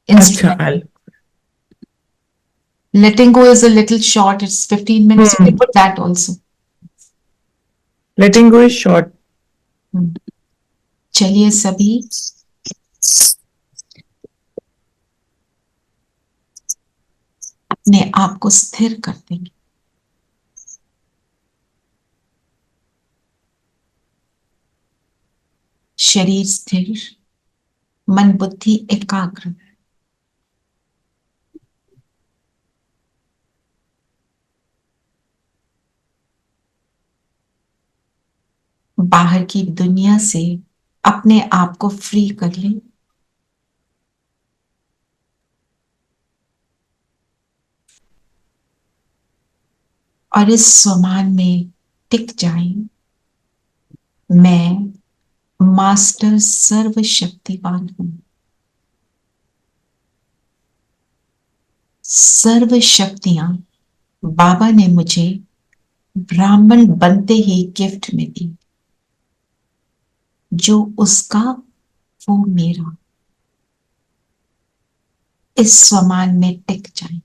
अच्छा। letting go is a little short, it's 15 minutes. You can put that also. Letting go is short. चलिए सभी अपने आप को स्थिर कर देंगे। शरीर स्थिर, मन बुद्धि एकाग्र। बाहर की दुनिया से अपने आप को फ्री कर लें। और इस स्वमान में टिक जाएं। मैं मास्टर सर्वशक्तिवान हूं। सर्व शक्तियां बाबा ने मुझे ब्राह्मण बनते ही गिफ्ट में दी। जो उसका वो मेरा। इस स्वमान में टिक जाएं।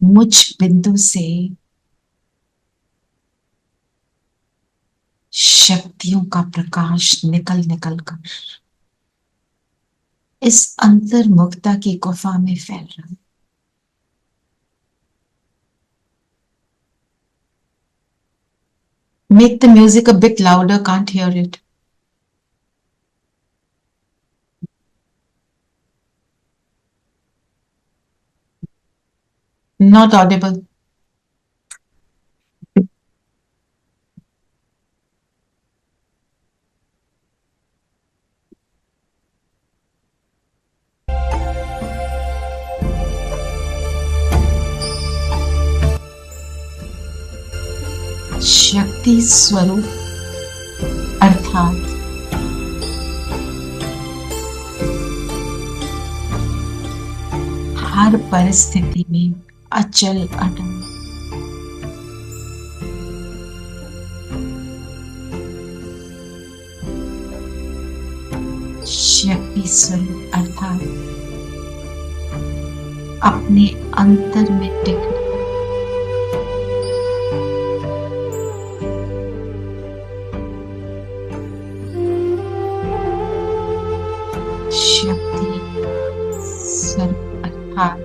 मुझ बिंदु से शक्तियों का प्रकाश निकल निकल कर इस अंतर्मुखता की गुफा में फैल रहा है। Make the music a bit louder, can't hear it. Not audible. शक्ति स्वरूप अर्थात हर परिस्थिति में अचल अटल। शक्ति स्वरूप अर्थात अपने अंतर में टिकना। शक्ति स्वरूप अर्थात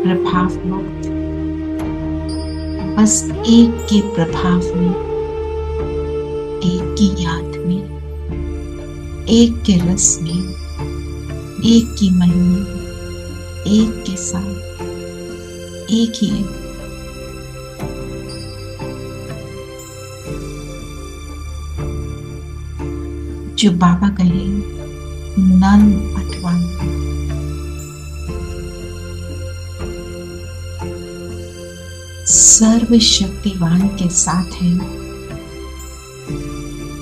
प्रभाव मुक्त। बस एक के प्रभाव में, एक की याद में, एक के रस में, एक की मन में, एक के साथ, एक ही एक। जो बाबा कहे नन अटवान। सर्वशक्तिवान के साथ है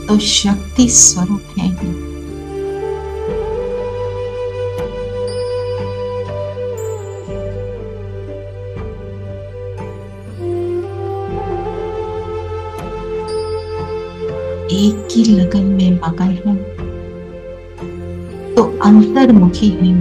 तो शक्ति स्वरूप है ही। एक की लगन में मगन है तो अंतर्मुखी है।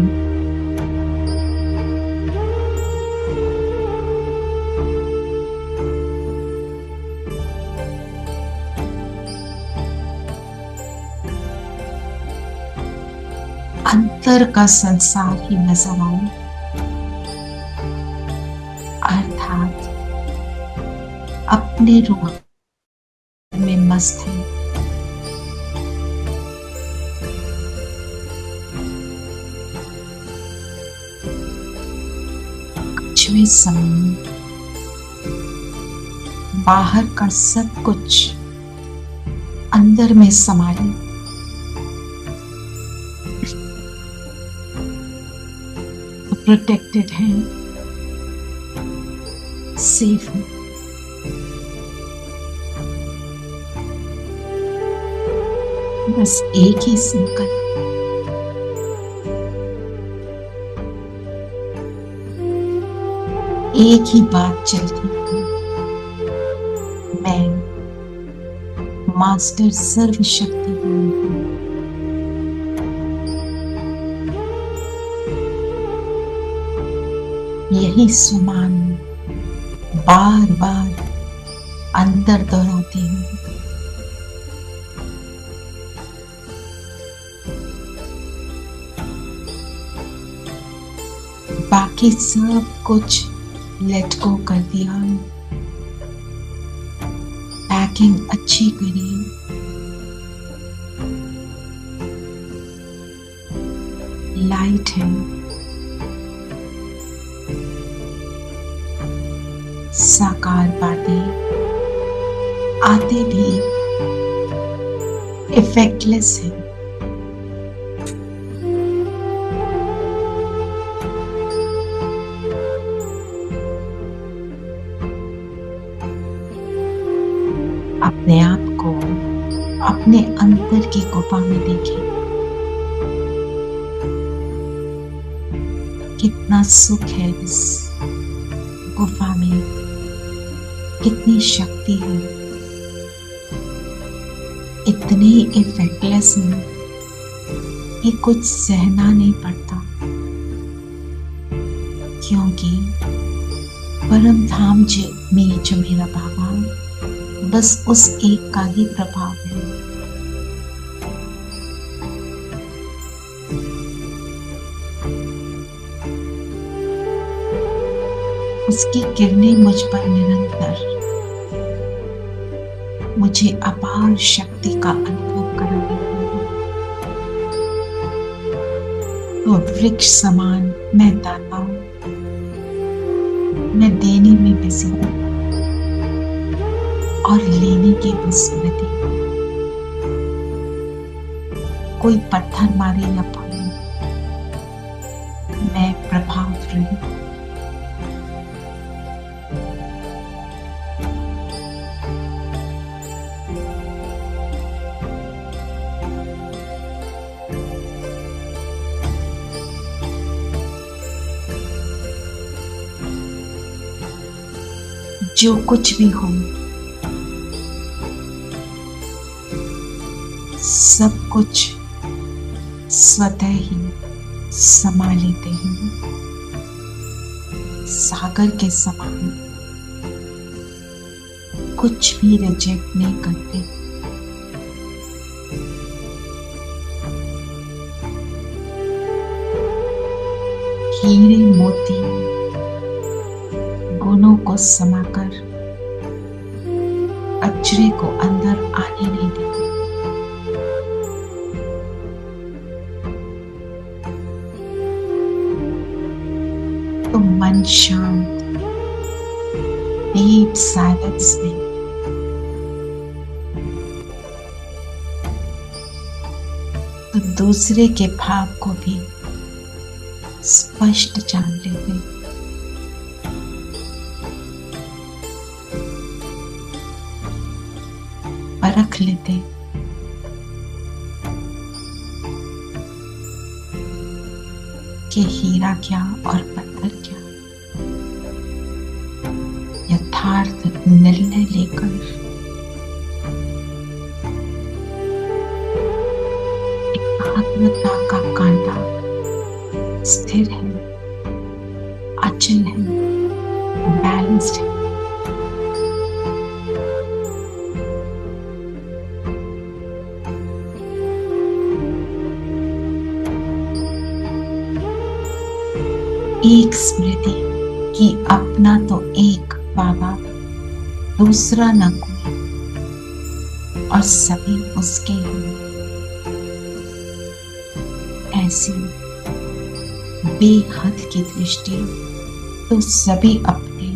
अंतर का संसार ही नजर आए अर्थात अपने रूह में मस्त है। समय बाहर का सब कुछ अंदर में समा ले। प्रोटेक्टेड है, सेफ है। बस एक ही संकल्प, एक ही बात चलती है, मैं मास्टर सर्वशक्तिमान हूं। यही सुमान बार बार अंदर दोहराती हूँ। बाकी सब कुछ लेट गो कर दिया। पैकिंग अच्छी करी, लाइट है, साकार बातें आते भी इफेक्टलेस है। अपने आप को अपने अंतर की गुफा में देखें। कितना सुख है इस गुफा में, कितनी शक्ति है। इतनी इफेक्टलेस है कि कुछ सहना नहीं पड़ता, क्योंकि परम धाम में जो मेरा बाबा, बस उस एक का ही प्रभाव है। उसकी किरणें मुझ पर निरंतर मुझे अपार शक्ति का अनुभव करा रही है। तो वृक्ष समान मैं दाता हूं, मैं देने में बिजी हूं और लेने की विस्मृति। कोई पत्थर मारे या फूले, मैं प्रभावित रही। जो कुछ भी हो, सब कुछ स्वतः ही समा लेते हैं, सागर के समान। कुछ भी रिजेक्ट नहीं करते। हीरे मोती गुणों को समाकर अजरे को अंदर आने नहीं देते। तो मन शांत, डीप साइलेंस में तो दूसरे के भाव को भी स्पष्ट जान लेते। परख लेते कि हीरा क्या और पत्थर क्या। यथार्थ निर्णय लेकर एकाग्रता का कांटा स्थिर है, अचल है, बैलेंस्ड है। एक स्मृति कि अपना तो एक बाबा, दूसरा न कोई, और सभी उसके हैं। ऐसी बेहद की दृष्टि तो सभी अपने,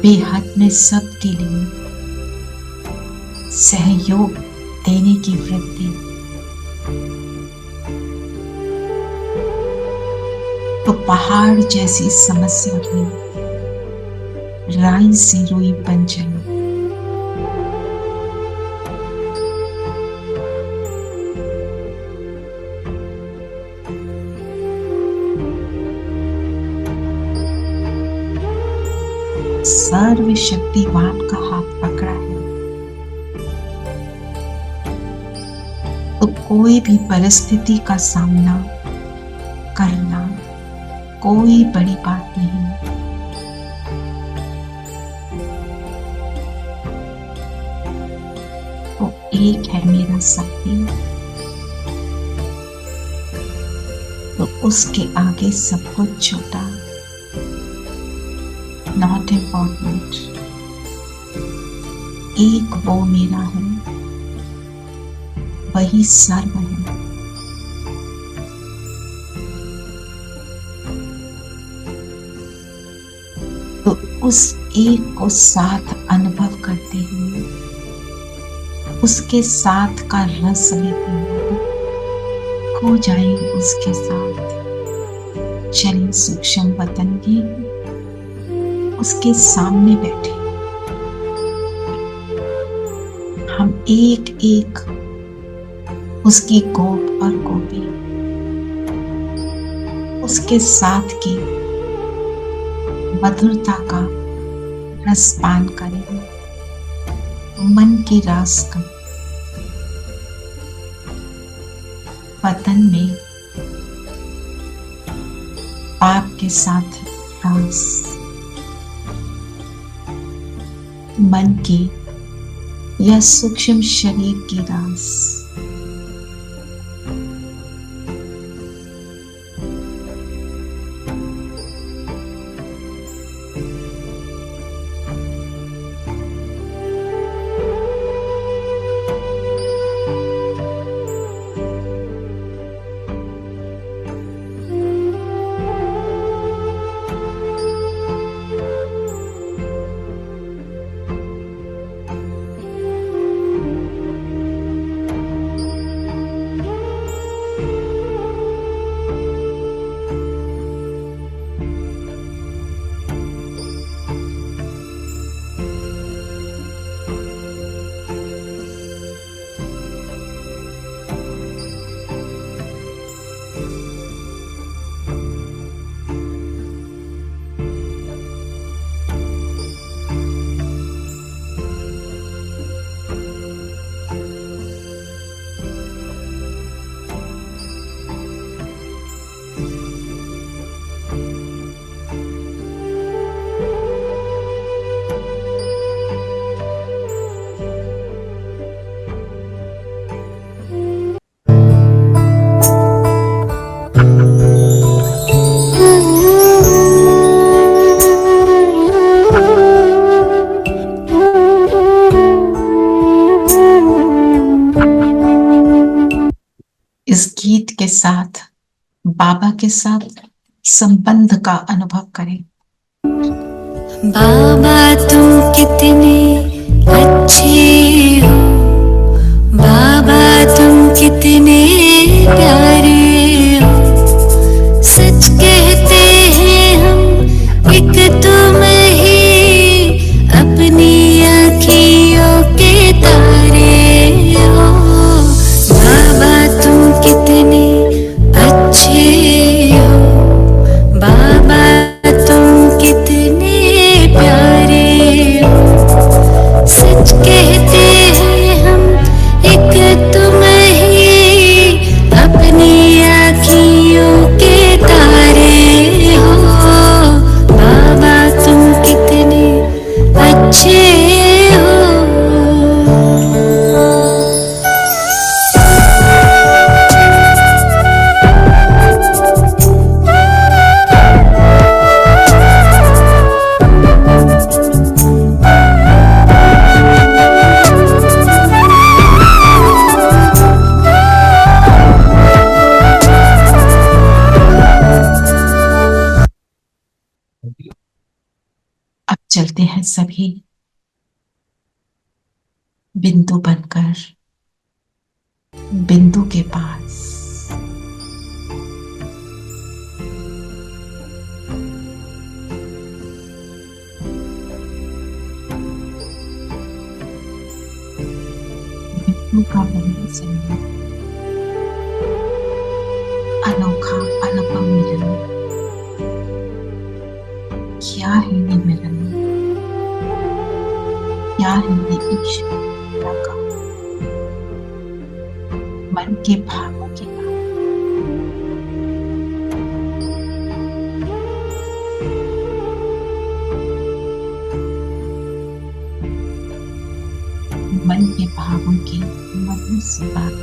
बेहद में सबके लिए सहयोग देने की वृत्ति, तो पहाड़ जैसी समस्या भी राई से रुई बन जाए। सर्वशक्तिमान का हाथ पकड़ा है तो कोई भी परिस्थिति का सामना करना कोई बड़ी बात नहीं। तो एक है मेरा शक्ति, तो उसके आगे सब कुछ छोटा, नॉट इम्पॉर्टेंट। एक वो मेरा है, वही सर्व है। तो उस एक को साथ अनुभव करते हुए, उसके साथ का रस लेते हुए खो जाएंगे उसके साथ। चलिए सूक्ष्म वतन की उसके सामने बैठे हम एक एक उसकी गोप और गोपी उसके साथ की मधुरता का रसपान करेंगे, मन की रास का। वतन में पाप के साथ रास, मन की या सूक्ष्म शरीर की रास। इस गीत के साथ बाबा के साथ संबंध का अनुभव करें। बाबा तुम कितने अच्छे हो, बाबा तुम कितने प्यारे हो। सच कहते हैं हम एक तुम ही अपनी आँखियों के तारे हो। बाबा तुम कितने अच्छे हो, बाबा तुम कितने प्यारे हो। सच कहते हैं हम एक सभी बिंदु बनकर बिंदु के पास बिंदु का बिंदु से मिलन, अनोखा अनुपम मिलन। क्या है ये मिलन, क्या है ये ईश्वर का मन के भावों के मन के भावों की मधुर सी बात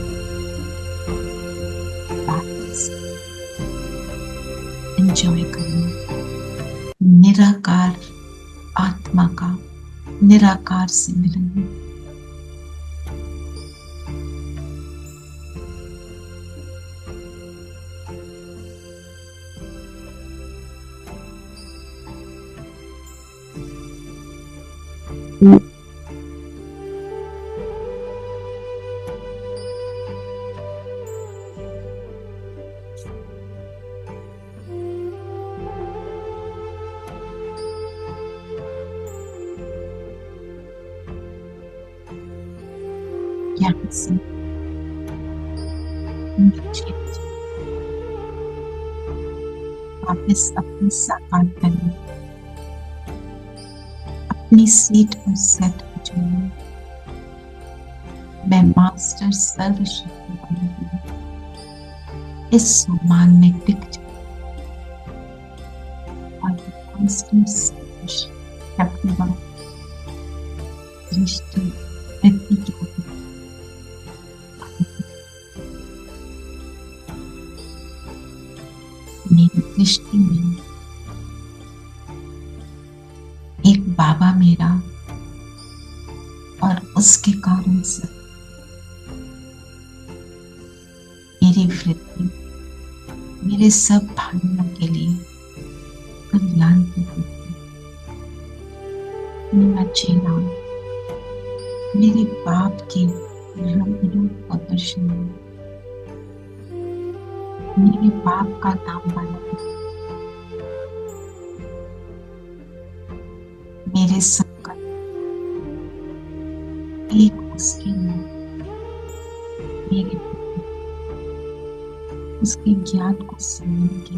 एंजॉय करना, निराकार आत्मा का निराकार से मिलन। यहाँ से नीचे वापस अपनी साकार करें, अपनी सीट पर सेट हो जाइए। मैं मास्टर सर्वशक्तिमान हूँ, इस सम्मान में टिक जाओ और मास्टर सर्वशक्तिमान दृष्टि व्यक्ति की मेरी दृष्टि में एक बाबा मेरा और उसके कारण से मेरी वृत्ति मेरे सब भाइयों के लिए कल्याण की वृत्ति। मेरा चेला मेरे बाप के रूप और दर्शन में मेरे बाप का नाम बना, मेरे संकल्प एक उसके लिए मेरे उसके ज्ञान को समझने के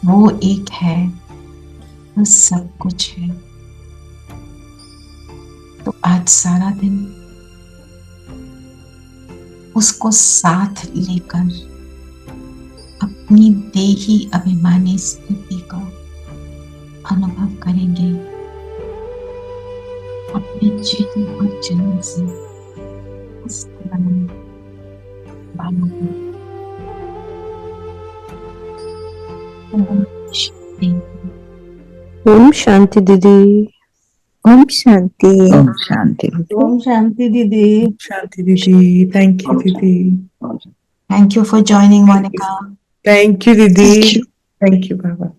वो एक है, वो सब कुछ है। तो आज सारा दिन उसको साथ लेकर अपनी देही अभिमानी स्थिति का अनुभव करेंगे। अपने जन्म और जन्म से उस बालों को ओम शांति दीदी। Om Shanti. Om Shanti. Om Shanti didi. Shanti didi, thank you didi. Thank you for joining Monica. Thank you didi, thank you Baba.